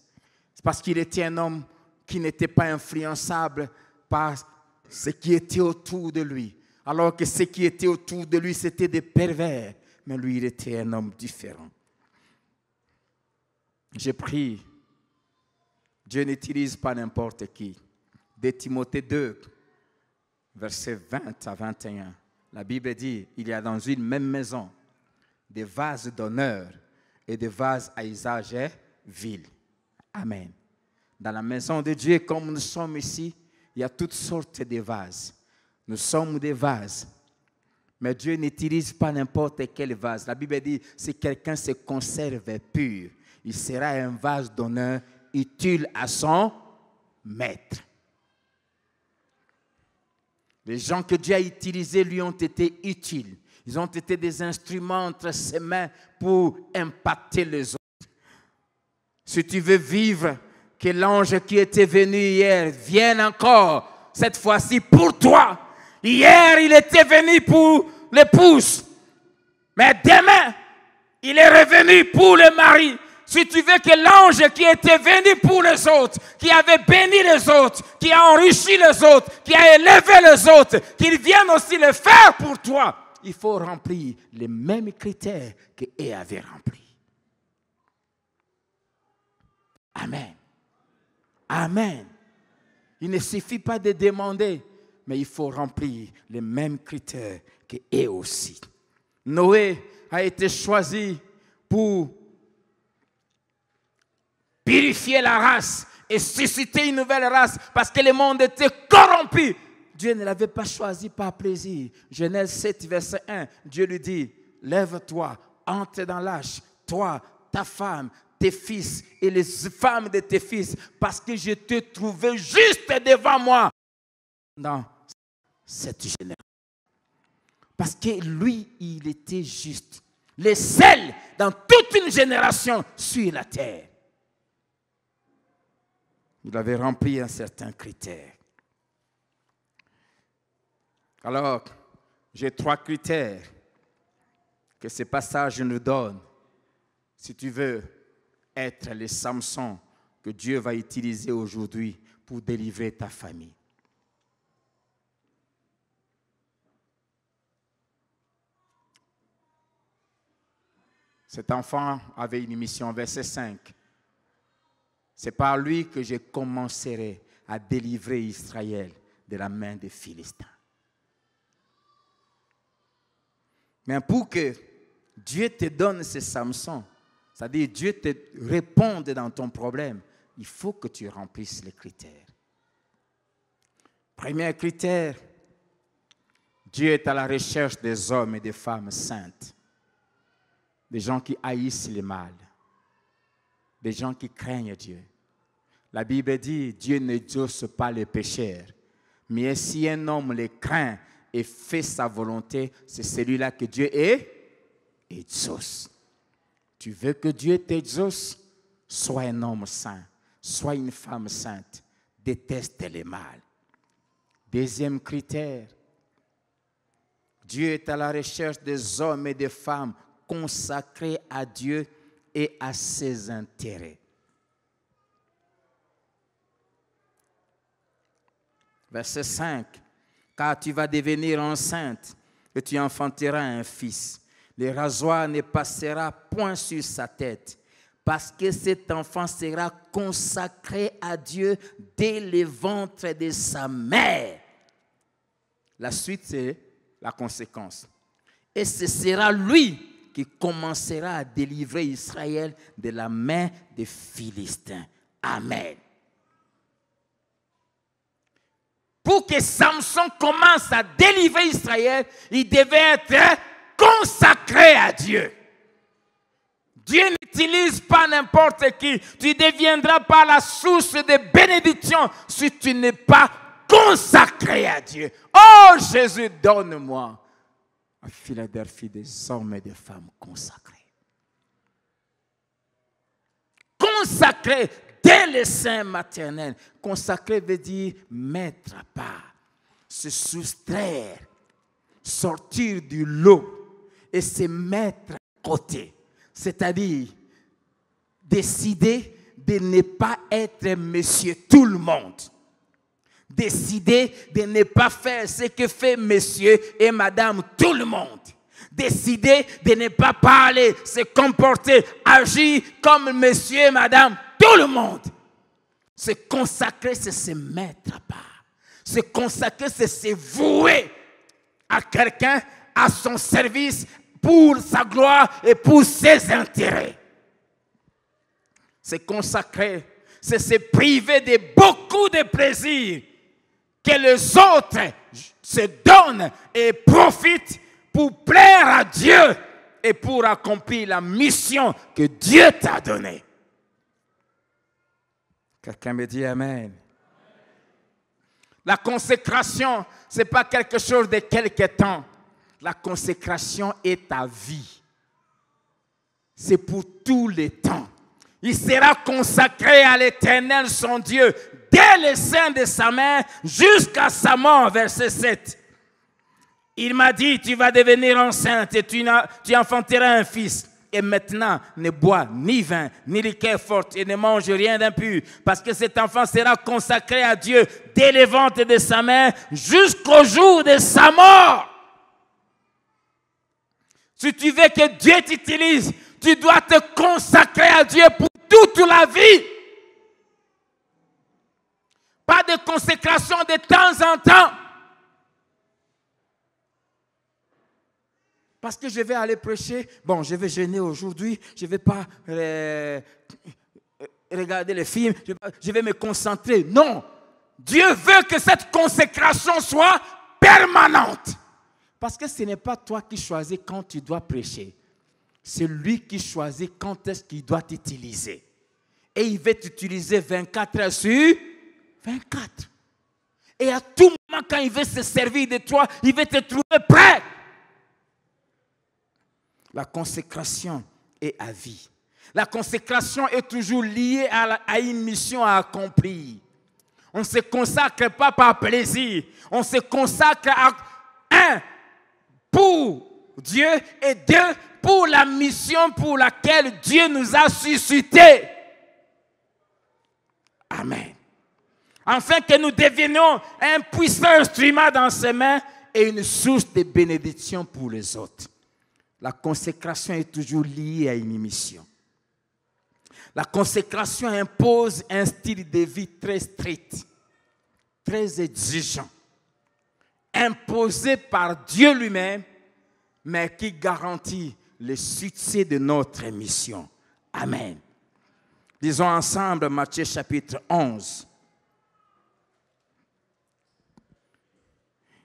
C'est parce qu'il était un homme qui n'était pas influençable par ce qui était autour de lui. Alors que ce qui était autour de lui, c'était des pervers. Mais lui, il était un homme différent. J'ai pris, Dieu n'utilise pas n'importe qui. De Timothée 2, versets 20 à 21, la Bible dit, il y a dans une même maison des vases d'honneur et des vases à usage vil. Amen. Dans la maison de Dieu, comme nous sommes ici, il y a toutes sortes de vases. Nous sommes des vases. Mais Dieu n'utilise pas n'importe quel vase. La Bible dit, si quelqu'un se conserve pur, il sera un vase d'honneur utile à son maître. Les gens que Dieu a utilisés lui ont été utiles. Ils ont été des instruments entre ses mains pour impacter les autres. Si tu veux vivre, que l'ange qui était venu hier vienne encore, cette fois-ci pour toi. Hier, il était venu pour l'épouse. Mais demain, il est revenu pour le mari. Si tu veux que l'ange qui était venu pour les autres, qui avait béni les autres, qui a enrichi les autres, qui a élevé les autres, qu'il vienne aussi le faire pour toi, il faut remplir les mêmes critères qu'eux avaient remplis. Amen. Amen. Il ne suffit pas de demander, mais il faut remplir les mêmes critères qu'eux aussi. Noé a été choisi pour purifier la race et susciter une nouvelle race parce que le monde était corrompu. Dieu ne l'avait pas choisi par plaisir. Genèse 7, verset 1, Dieu lui dit, lève-toi, entre dans l'arche, toi, ta femme, tes fils et les femmes de tes fils, parce que je t'ai trouvé juste devant moi dans cette génération. Parce que lui, il était juste. Le seul dans toute une génération sur la terre. Il avait rempli un certain critère. Alors, j'ai 3 critères que ce passage nous donne. Si tu veux être le Samson que Dieu va utiliser aujourd'hui pour délivrer ta famille. Cet enfant avait une mission, verset 5. C'est par lui que je commencerai à délivrer Israël de la main des Philistins. Mais pour que Dieu te donne ce Samson, c'est-à-dire Dieu te réponde dans ton problème, il faut que tu remplisses les critères. Premier critère, Dieu est à la recherche des hommes et des femmes saintes, des gens qui haïssent le mal, des gens qui craignent Dieu. La Bible dit, Dieu n'exauce pas les pécheurs, mais si un homme les craint et fait sa volonté, c'est celui-là que Dieu exauce. Tu veux que Dieu t'exauce? Sois un homme saint, sois une femme sainte, déteste le mal. Deuxième critère, Dieu est à la recherche des hommes et des femmes consacrés à Dieu et à ses intérêts. Verset 5. Car tu vas devenir enceinte et tu enfanteras un fils. Le rasoir ne passera point sur sa tête, parce que cet enfant sera consacré à Dieu dès le ventre de sa mère. La suite, c'est la conséquence. Et ce sera lui qui commencera à délivrer Israël de la main des Philistins. Amen. Pour que Samson commence à délivrer Israël, il devait être consacré à Dieu. Dieu n'utilise pas n'importe qui. Tu ne deviendras pas la source de bénédiction si tu n'es pas consacré à Dieu. Oh Jésus, donne-moi à Philadelphie des hommes et des femmes consacrés. Consacrés dès le sein maternel. Consacré veut dire mettre à part, se soustraire, sortir du lot et se mettre à côté. C'est-à-dire décider de ne pas être monsieur tout le monde. Décider de ne pas faire ce que fait monsieur et madame tout le monde. Décider de ne pas parler, se comporter, agir comme monsieur et madame tout le monde. Se consacrer, c'est se mettre à part. Se consacrer, c'est se vouer à quelqu'un, à son service, pour sa gloire et pour ses intérêts. c'est consacrer, c'est se priver de beaucoup de plaisirs que les autres se donnent et profitent pour plaire à Dieu et pour accomplir la mission que Dieu t'a donnée. Quelqu'un me dit Amen. La consécration, ce n'est pas quelque chose de quelque temps. La consécration est ta vie. C'est pour tous les temps. Il sera consacré à l'Éternel, son Dieu, dès le sein de sa main jusqu'à sa mort. Verset 7. Il m'a dit, tu vas devenir enceinte et tu enfanteras un fils. Et maintenant, ne bois ni vin, ni liqueur forte et ne mange rien d'impur, parce que cet enfant sera consacré à Dieu dès le ventre de sa mère jusqu'au jour de sa mort. Si tu veux que Dieu t'utilise, tu dois te consacrer à Dieu pour toute la vie. Pas de consécration de temps en temps. Parce que je vais aller prêcher, bon, je vais jeûner aujourd'hui, je ne vais pas regarder les films, je vais me concentrer. Non, Dieu veut que cette consécration soit permanente. Parce que ce n'est pas toi qui choisis quand tu dois prêcher. C'est lui qui choisit quand est-ce qu'il doit t'utiliser. Et il veut t'utiliser 24 heures sur 24. Et à tout moment, quand il veut se servir de toi, il veut te trouver prêt. La consécration est à vie. La consécration est toujours liée à une mission à accomplir. On ne se consacre pas par plaisir. On se consacre à un, pour Dieu et deux, pour la mission pour laquelle Dieu nous a suscités. Amen. Afin que nous devenions un puissant instrument dans ses mains et une source de bénédiction pour les autres. La consécration est toujours liée à une mission. La consécration impose un style de vie très strict, très exigeant, imposé par Dieu lui-même, mais qui garantit le succès de notre mission. Amen. Lisons ensemble Matthieu chapitre 11.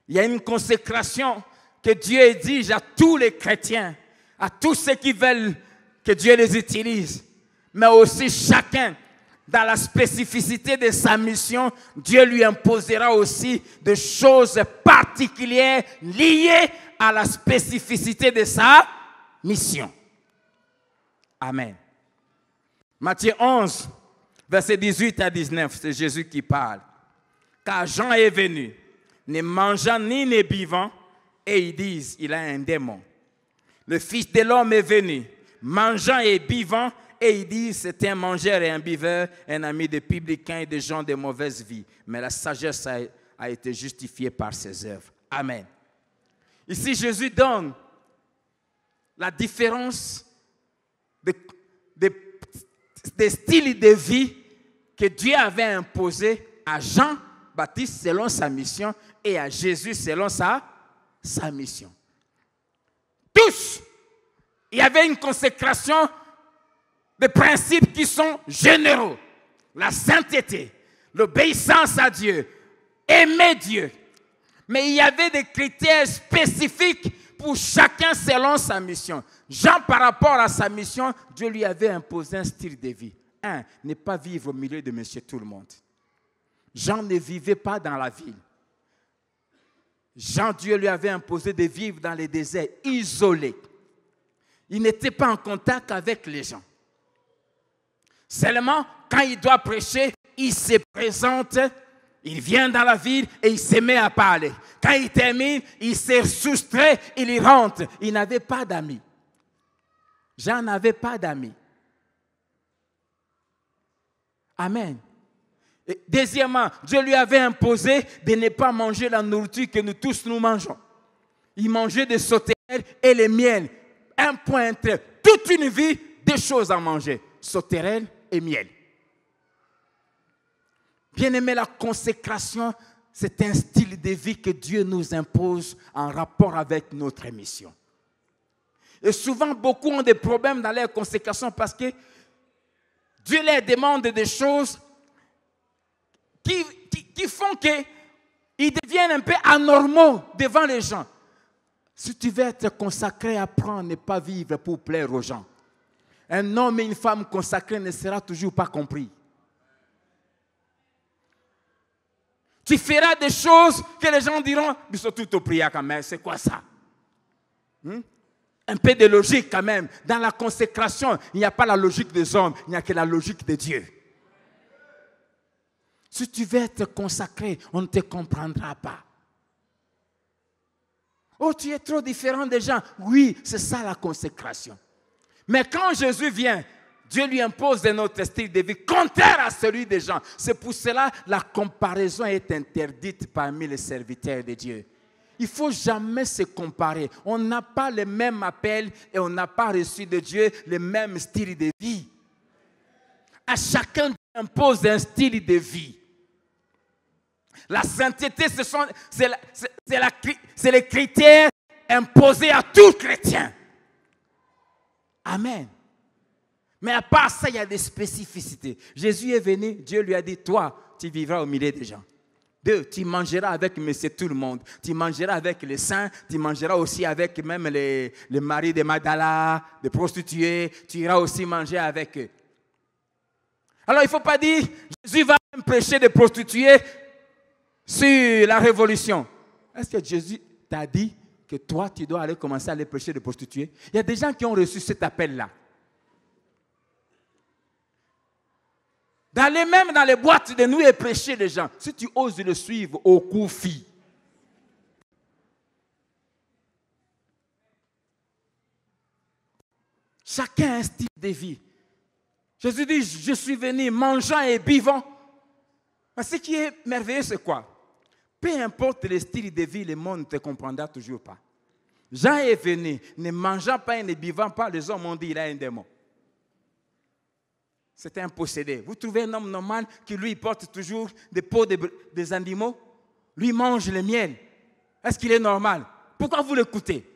Il y a une consécration que Dieu exige à tous les chrétiens, à tous ceux qui veulent que Dieu les utilise, mais aussi chacun, dans la spécificité de sa mission, Dieu lui imposera aussi des choses particulières liées à la spécificité de sa mission. Amen. Matthieu 11, versets 18 à 19, c'est Jésus qui parle. Car Jean est venu, ne mangeant ni ne buvant, et ils disent, il a un démon. Le Fils de l'homme est venu, mangeant et buvant, et ils disent, c'est un mangeur et un buveur, un ami des publicains et des gens de mauvaise vie. Mais la sagesse a été justifiée par ses œuvres. Amen. Ici, Jésus donne la différence des styles de vie que Dieu avait imposé à Jean-Baptiste selon sa mission et à Jésus selon sa mission. Tous, il y avait une consécration de principes qui sont généraux. La sainteté, l'obéissance à Dieu, aimer Dieu. Mais il y avait des critères spécifiques pour chacun selon sa mission. Jean, par rapport à sa mission, Dieu lui avait imposé un style de vie. Un, ne pas vivre au milieu de monsieur tout le monde. Jean ne vivait pas dans la ville. Jean, Dieu lui avait imposé de vivre dans les déserts, isolé. Il n'était pas en contact avec les gens. Seulement, quand il doit prêcher, il se présente, il vient dans la ville et il se met à parler. Quand il termine, il se soustrait, il y rentre. Il n'avait pas d'amis. Jean n'avait pas d'amis. Amen. Et deuxièmement, Dieu lui avait imposé de ne pas manger la nourriture que nous tous nous mangeons. Il mangeait des sauterelles et les miels. Un point entre toute une vie, deux choses à manger. Sauterelles et miel. Bien-aimé, la consécration, c'est un style de vie que Dieu nous impose en rapport avec notre mission. Et souvent, beaucoup ont des problèmes dans leur consécration parce que Dieu leur demande des choses qui font qu'ils deviennent un peu anormaux devant les gens. Si tu veux être consacré, apprends à ne pas vivre pour plaire aux gens. Un homme et une femme consacrés ne sera toujours pas compris. Tu feras des choses que les gens diront, mais surtout au prière quand même, c'est quoi ça? Un peu de logique quand même. Dans la consécration, il n'y a pas la logique des hommes, il n'y a que la logique de Dieu. Si tu veux être consacré, on ne te comprendra pas. Oh, tu es trop différent des gens. Oui, c'est ça la consécration. Mais quand Jésus vient, Dieu lui impose un autre style de vie contraire à celui des gens. C'est pour cela que la comparaison est interdite parmi les serviteurs de Dieu. Il ne faut jamais se comparer. On n'a pas le même appel et on n'a pas reçu de Dieu le même style de vie. À chacun Dieu impose un style de vie. La sainteté, c'est le critère imposé à tout chrétien. Amen. Mais à part ça, il y a des spécificités. Jésus est venu, Dieu lui a dit, toi, tu vivras au milieu des gens. 2, tu mangeras avec monsieur tout le monde. Tu mangeras avec les saints, tu mangeras aussi avec même les maris de Magdala, des prostituées. Tu iras aussi manger avec eux. Alors, il ne faut pas dire, Jésus va même prêcher des prostituées sur la révolution. Est-ce que Jésus t'a dit que toi, tu dois aller commencer à aller prêcher des prostituées? Il y a des gens qui ont reçu cet appel-là. D'aller même dans les boîtes de nuit et prêcher les gens. Si tu oses le suivre au Koufi. Chacun a un style de vie. Jésus dit, je suis venu mangeant et buvant. Mais ce qui est merveilleux, c'est quoi? Peu importe le style de vie, le monde ne te comprendra toujours pas. Jean est venu, ne mangeant pas et ne buvant pas, les hommes ont dit, il a un démon. C'était un possédé. Vous trouvez un homme normal qui, lui, porte toujours des peaux des animaux? Lui mange le miel. Est-ce qu'il est normal? Pourquoi vous l'écoutez?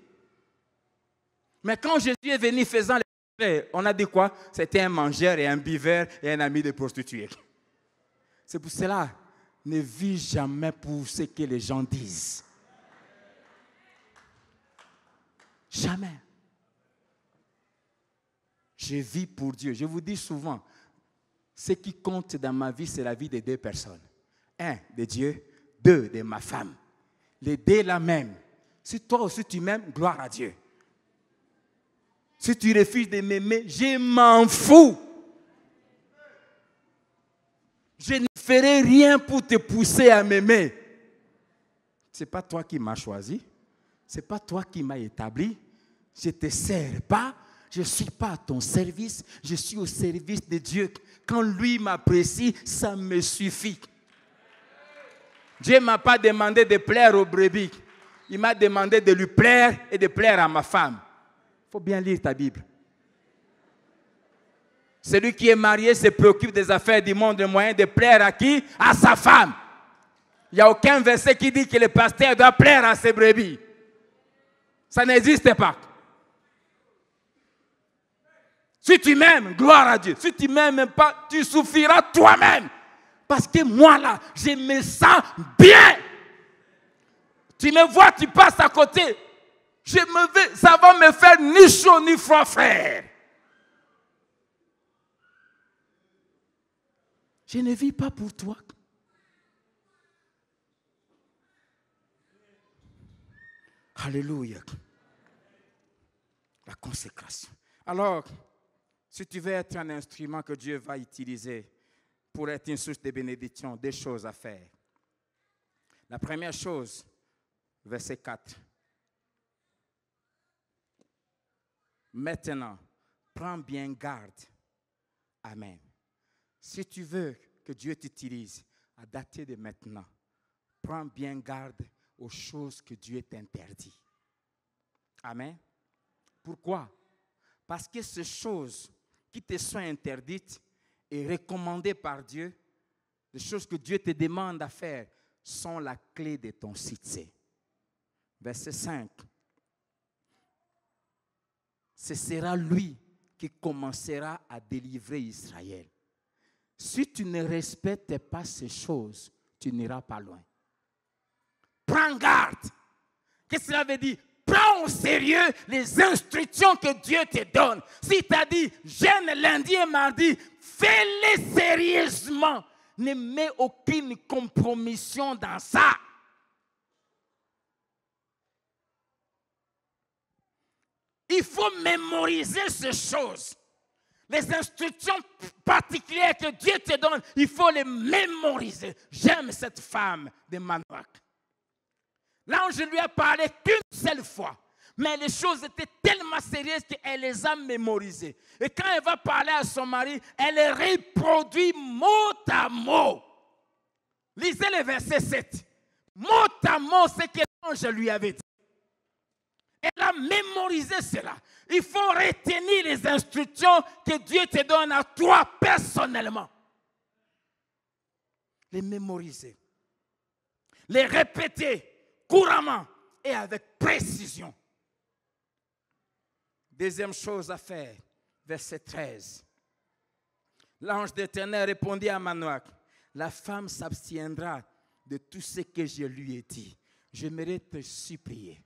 Mais quand Jésus est venu faisant les miracles, on a dit quoi? C'était un mangeur et un buveur et un ami des prostituées. C'est pour cela, ne vis jamais pour ce que les gens disent. Jamais. Je vis pour Dieu. Je vous dis souvent, ce qui compte dans ma vie, c'est la vie de 2 personnes. 1, de Dieu. 2, de ma femme. Les 2 la même. Si toi aussi tu m'aimes, gloire à Dieu. Si tu refuses de m'aimer, je m'en fous. Je ne ferai rien pour te pousser à m'aimer. Ce n'est pas toi qui m'as choisi. Ce n'est pas toi qui m'as établi. Je ne te sers pas. Je ne suis pas à ton service, je suis au service de Dieu. Quand lui m'apprécie, ça me suffit. Dieu ne m'a pas demandé de plaire aux brebis. Il m'a demandé de lui plaire et de plaire à ma femme. Il faut bien lire ta Bible. Celui qui est marié se préoccupe des affaires du monde, le moyen de plaire à qui? À sa femme. Il n'y a aucun verset qui dit que le pasteur doit plaire à ses brebis. Ça n'existe pas. Si tu m'aimes, gloire à Dieu. Si tu ne m'aimes pas, tu souffriras toi-même. Parce que moi là, je me sens bien. Tu me vois, tu passes à côté. Ça va me faire ni chaud ni froid, frère. Je ne vis pas pour toi. Alléluia. La consécration. Alors, si tu veux être un instrument que Dieu va utiliser pour être une source de bénédiction, 2 choses à faire. La première chose, verset 4. Maintenant, prends bien garde. Amen. Si tu veux que Dieu t'utilise à dater de maintenant, prends bien garde aux choses que Dieu t'interdit. Amen. Pourquoi? Parce que ces choses qui te sont interdites et recommandées par Dieu, les choses que Dieu te demande à faire, sont la clé de ton succès. Verset 5. Ce sera lui qui commencera à délivrer Israël. Si tu ne respectes pas ces choses, tu n'iras pas loin. Prends garde. Qu'est-ce que cela veut dire? Prends au sérieux les instructions que Dieu te donne. Si tu as dit, jeûne lundi et mardi, fais-les sérieusement. Ne mets aucune compromission dans ça. Il faut mémoriser ces choses. Les instructions particulières que Dieu te donne, il faut les mémoriser. J'aime cette femme de Manoach. L'ange lui a parlé qu'une seule fois. Mais les choses étaient tellement sérieuses qu'elle les a mémorisées. Et quand elle va parler à son mari, elle les reproduit mot à mot. Lisez le verset 7. Mot à mot, ce que l'ange lui avait dit. Elle a mémorisé cela. Il faut retenir les instructions que Dieu te donne à toi personnellement. Les mémoriser. Les répéter couramment et avec précision. Deuxième chose à faire, verset 13. L'ange d'Éternel répondit à Manoach, la femme s'abstiendra de tout ce que je lui ai dit. J'aimerais te supplier.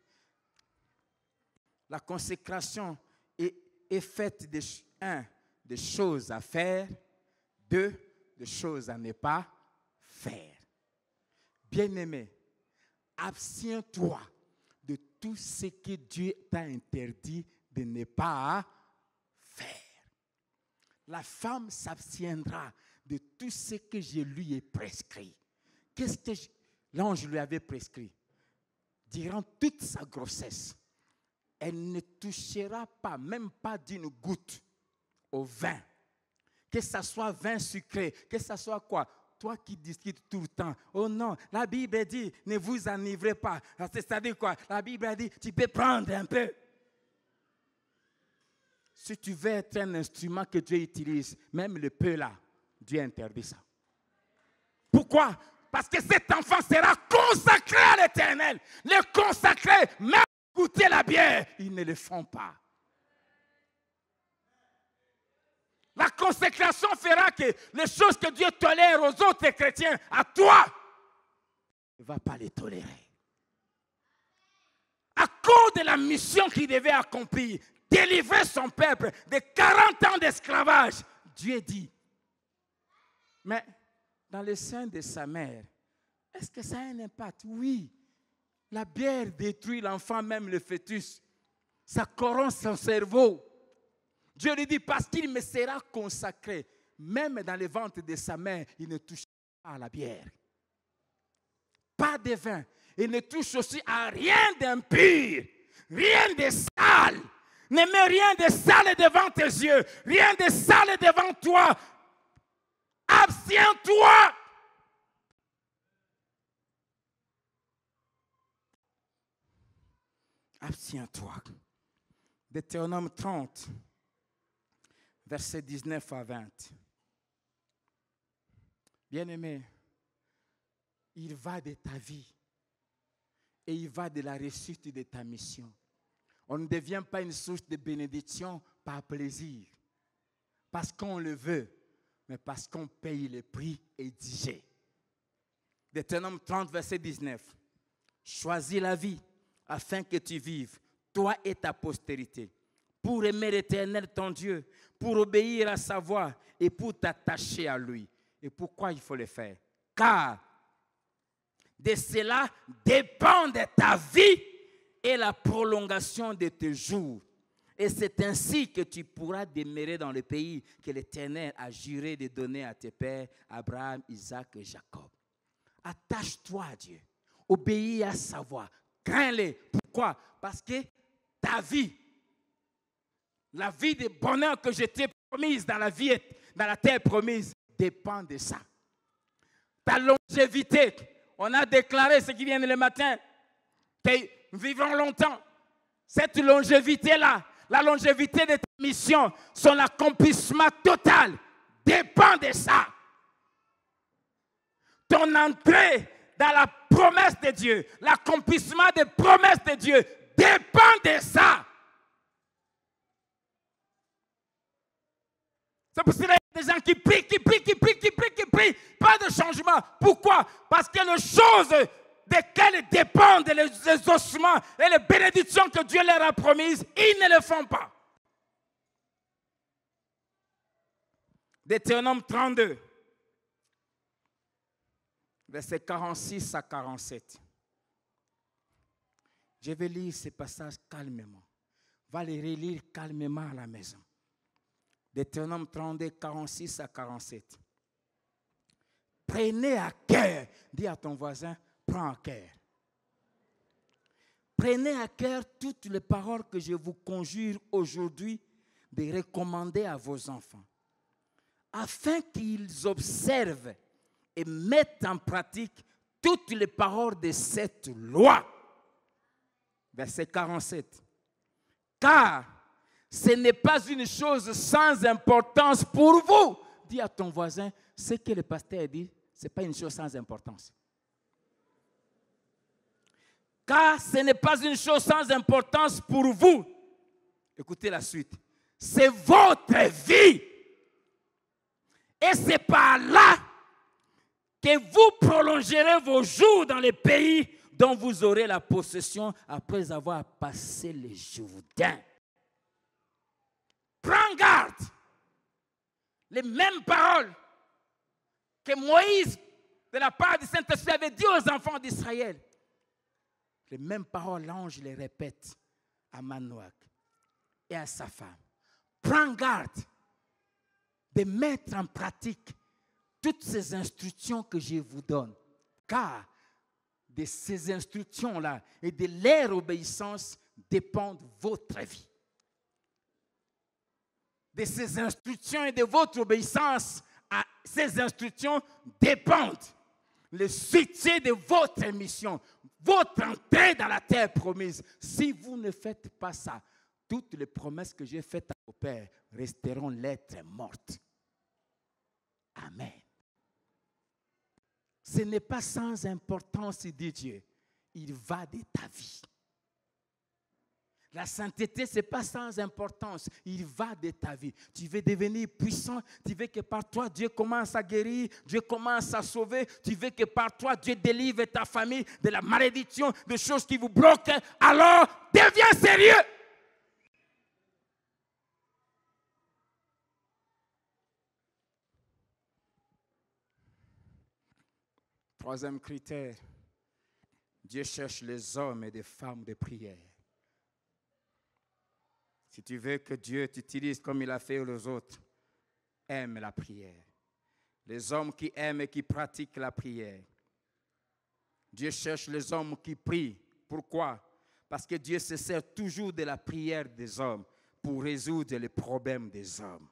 La consécration est faite de, de choses à faire, de choses à ne pas faire. Bien-aimé, abstiens-toi de tout ce que Dieu t'a interdit de ne pas faire. La femme s'abstiendra de tout ce que je lui ai prescrit. Qu'est-ce que l'ange lui avait prescrit? Durant toute sa grossesse, elle ne touchera pas, même pas d'une goutte, au vin. Que ce soit vin sucré, que ce soit quoi? Toi qui discutes tout le temps. Oh non, la Bible dit, ne vous enivrez pas. C'est-à-dire quoi? La Bible dit, tu peux prendre un peu. Si tu veux être un instrument que Dieu utilise, même le peu là, Dieu interdit ça. Pourquoi? Parce que cet enfant sera consacré à l'Éternel. Les consacrés, même goûter la bière, ils ne le font pas. La consécration fera que les choses que Dieu tolère aux autres chrétiens, à toi, il ne va pas les tolérer. À cause de la mission qu'il devait accomplir, délivrer son peuple de 40 ans d'esclavage, Dieu dit, mais dans le sein de sa mère, est-ce que ça a un impact? Oui. La bière détruit l'enfant, même le fœtus. Ça corrompt son cerveau. Dieu lui dit, parce qu'il me sera consacré, même dans le ventre de sa mère, il ne touche pas à la bière. Pas de vin. Il ne touche aussi à rien d'impur, rien de sale. Ne mets rien de sale devant tes yeux, rien de sale devant toi. Abstiens-toi. Abstiens-toi. Deutéronome 30, versets 19 à 20. Bien-aimé, il va de ta vie et il va de la réussite de ta mission. On ne devient pas une source de bénédiction par plaisir, parce qu'on le veut, mais parce qu'on paye le prix exigé. Deutéronome 30, verset 19. Choisis la vie afin que tu vives, toi et ta postérité, pour aimer l'Éternel ton Dieu, pour obéir à sa voix et pour t'attacher à lui. Et pourquoi il faut le faire? Car de cela dépend de ta vie et la prolongation de tes jours. Et c'est ainsi que tu pourras demeurer dans le pays que l'Éternel a juré de donner à tes pères, Abraham, Isaac et Jacob. Attache-toi à Dieu. Obéis à sa voix. Crains-le. Pourquoi? Parce que ta vie, la vie de bonheur que je t'ai promise dans la terre promise, dépend de ça. Ta longévité, on a déclaré ce qui vient le matin, que nous vivrons longtemps. Cette longévité-là, la longévité de ta mission, son accomplissement total, dépend de ça. Ton entrée dans la promesse de Dieu, l'accomplissement des promesses de Dieu, dépend de ça. C'est pour cela Des gens qui prient, qui prient, qui prient, qui prient, qui prient. Pas de changement. Pourquoi? Parce que les choses desquelles dépendent les ossements et les bénédictions que Dieu leur a promises, ils ne le font pas. Deutéronome 32, versets 46 à 47. Je vais lire ces passages calmement. Va les relire calmement à la maison. Deutéronome 32, 46 à 47. Prenez à cœur, dis à ton voisin, prends à cœur. Prenez à cœur toutes les paroles que je vous conjure aujourd'hui de recommander à vos enfants, afin qu'ils observent et mettent en pratique toutes les paroles de cette loi. Verset 47. Car ce n'est pas une chose sans importance pour vous. Dis à ton voisin, ce que le pasteur dit, ce n'est pas une chose sans importance. Car ce n'est pas une chose sans importance pour vous. Écoutez la suite. C'est votre vie. Et c'est par là que vous prolongerez vos jours dans les pays dont vous aurez la possession après avoir passé les Jourdains. Prends garde. Les mêmes paroles que Moïse, de la part du Saint-Esprit, avait dit aux enfants d'Israël. Les mêmes paroles, l'ange les répète à Manoach et à sa femme. Prends garde de mettre en pratique toutes ces instructions que je vous donne. Car de ces instructions-là et de leur obéissance dépendent votre vie. De ces instructions et de votre obéissance à ces instructions dépendent le succès de votre mission, votre entrée dans la terre promise. Si vous ne faites pas ça, toutes les promesses que j'ai faites à vos pères resteront lettres mortes. Amen. Ce n'est pas sans importance, dit Dieu. Il va de ta vie. La sainteté, ce n'est pas sans importance. Il va de ta vie. Tu veux devenir puissant. Tu veux que par toi, Dieu commence à guérir. Dieu commence à sauver. Tu veux que par toi, Dieu délivre ta famille de la malédiction, de choses qui vous bloquent. Alors, deviens sérieux. Troisième critère. Dieu cherche les hommes et des femmes de prière. Si tu veux que Dieu t'utilise comme il a fait aux autres, aime la prière. Les hommes qui aiment et qui pratiquent la prière. Dieu cherche les hommes qui prient. Pourquoi? Parce que Dieu se sert toujours de la prière des hommes pour résoudre les problèmes des hommes.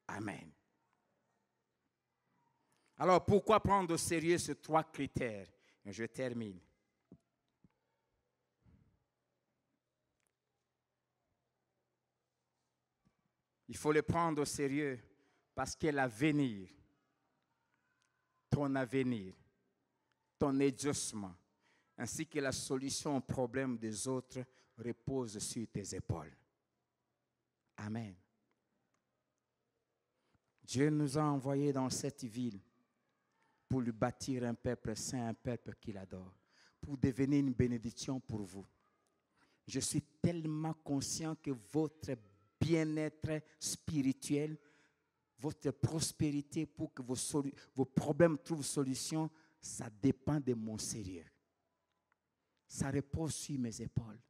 Amen. Alors, pourquoi prendre au sérieux ces trois critères? Et je termine. Il faut les prendre au sérieux parce que l'avenir, ton avenir, ton exaucement, ainsi que la solution aux problèmes des autres repose sur tes épaules. Amen. Dieu nous a envoyés dans cette ville pour lui bâtir un peuple saint, un peuple qu'il adore, pour devenir une bénédiction pour vous. Je suis tellement conscient que votre bien-être spirituel, votre prospérité pour que vos problèmes trouvent solution, ça dépend de mon sérieux. Ça repose sur mes épaules.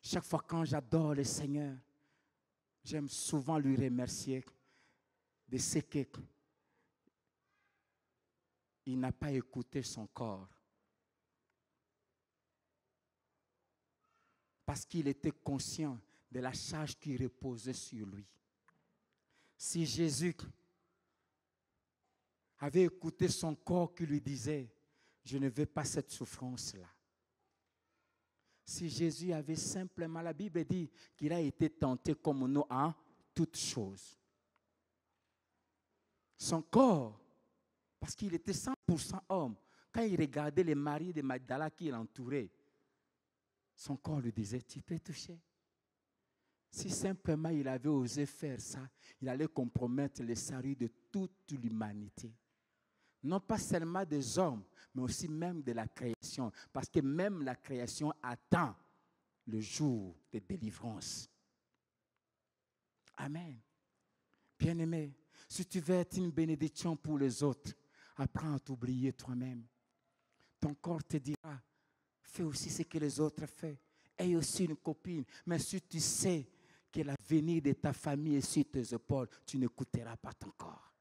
Chaque fois quand j'adore le Seigneur, j'aime souvent lui remercier de ce qu'il n'a pas écouté son corps. Parce qu'il était conscient de la charge qui reposait sur lui. Si Jésus avait écouté son corps qui lui disait, je ne veux pas cette souffrance-là. Si Jésus avait simplement, la Bible dit qu'il a été tenté comme nous en toutes choses. Son corps, parce qu'il était 100% homme, quand il regardait les maris de Magdala qui l'entouraient, son corps lui disait, tu peux toucher. Si simplement il avait osé faire ça, il allait compromettre le salut de toute l'humanité. Non pas seulement des hommes, mais aussi même de la création. Parce que même la création attend le jour de délivrance. Amen. Bien-aimé, si tu veux être une bénédiction pour les autres, apprends à t'oublier toi-même. Ton corps te dira, fais aussi ce que les autres font. Aie aussi une copine. Mais si tu sais que l'avenir de ta famille est sur tes épaules, tu n'écouteras pas ton corps.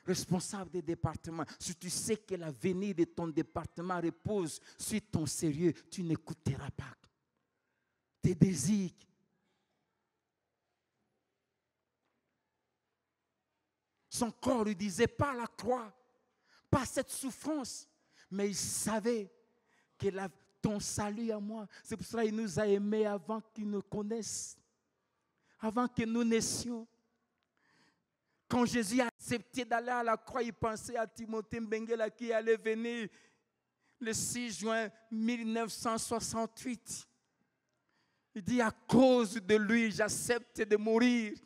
Responsable des départements, si tu sais que l'avenir de ton département repose sur ton sérieux, tu n'écouteras pas tes désirs. Son corps lui disait, pas la croix, pas cette souffrance, mais il savait que ton salut à moi, c'est pour ça qu'il nous a aimés avant qu'il nous connaisse, avant que nous naissions. Quand Jésus a accepté d'aller à la croix, il pensait à Timothée Mbengela qui allait venir le 6 juin 1968. Il dit, à cause de lui, j'accepte de mourir.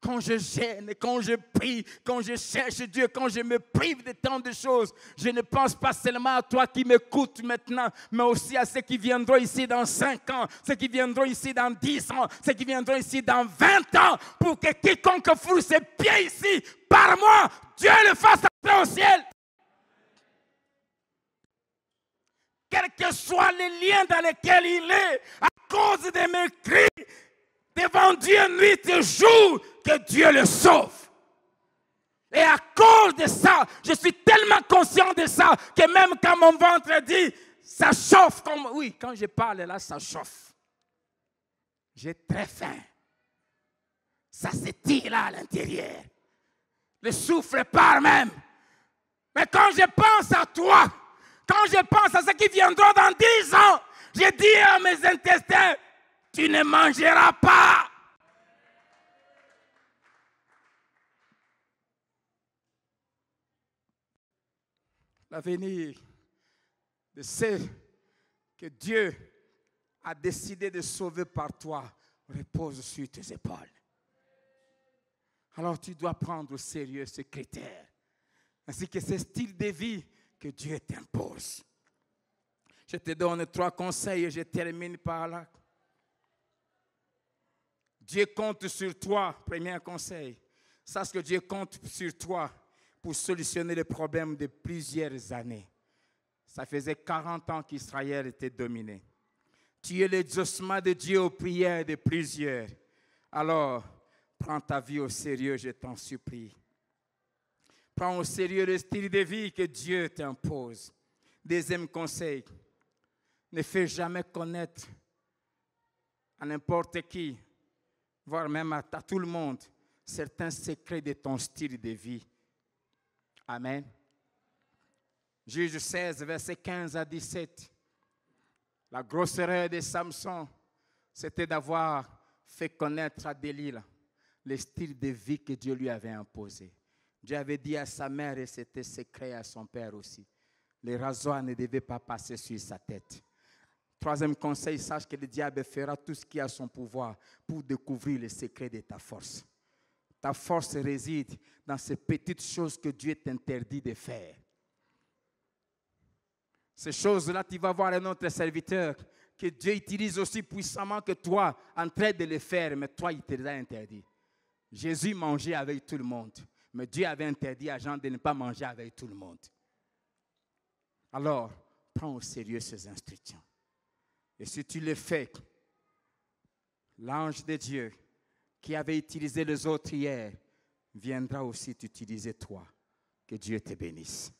Quand je gêne, quand je prie, quand je cherche Dieu, quand je me prive de tant de choses, je ne pense pas seulement à toi qui m'écoutes maintenant, mais aussi à ceux qui viendront ici dans 5 ans, ceux qui viendront ici dans 10 ans, ceux qui viendront ici dans 20 ans, pour que quiconque foule ses pieds ici, par moi, Dieu le fasse entrer au ciel. Quels que soient les liens dans lesquels il est, à cause de mes cris, devant Dieu nuit et jour, que Dieu le sauve. Et à cause de ça, je suis tellement conscient de ça, que même quand mon ventre dit, ça chauffe, comme, oui, quand je parle là, ça chauffe. J'ai très faim. Ça s'étire là à l'intérieur. Le souffle part même. Mais quand je pense à toi, quand je pense à ce qui viendra dans 10 ans, je dis à mes intestins, tu ne mangeras pas. L'avenir de ceux que Dieu a décidé de sauver par toi repose sur tes épaules. Alors tu dois prendre au sérieux ces critères, ainsi que ce style de vie que Dieu t'impose. Je te donne 3 conseils et je termine par là. Dieu compte sur toi, premier conseil. Sache que Dieu compte sur toi pour solutionner les problèmes de plusieurs années. Ça faisait 40 ans qu'Israël était dominé. Tu es l'exaucement de Dieu aux prières de plusieurs. Alors, prends ta vie au sérieux, je t'en supplie. Prends au sérieux le style de vie que Dieu t'impose. Deuxième conseil, ne fais jamais connaître à n'importe qui, voire même à tout le monde, certains secrets de ton style de vie. Amen. Juge 16, versets 15 à 17. La grosse erreur de Samson, c'était d'avoir fait connaître à Delilah le style de vie que Dieu lui avait imposé. Dieu avait dit à sa mère, et c'était secret à son père aussi, les rasoirs ne devaient pas passer sur sa tête. Troisième conseil, sache que le diable fera tout ce qui est à son pouvoir pour découvrir les secrets de ta force. Ta force réside dans ces petites choses que Dieu t'interdit de faire. Ces choses-là, tu vas voir un autre serviteur que Dieu utilise aussi puissamment que toi en train de les faire, mais toi, il te les a interdits. Jésus mangeait avec tout le monde, mais Dieu avait interdit à Jean de ne pas manger avec tout le monde. Alors, prends au sérieux ces instructions. Et si tu le fais, l'ange de Dieu qui avait utilisé les autres hier viendra aussi t'utiliser toi. Que Dieu te bénisse.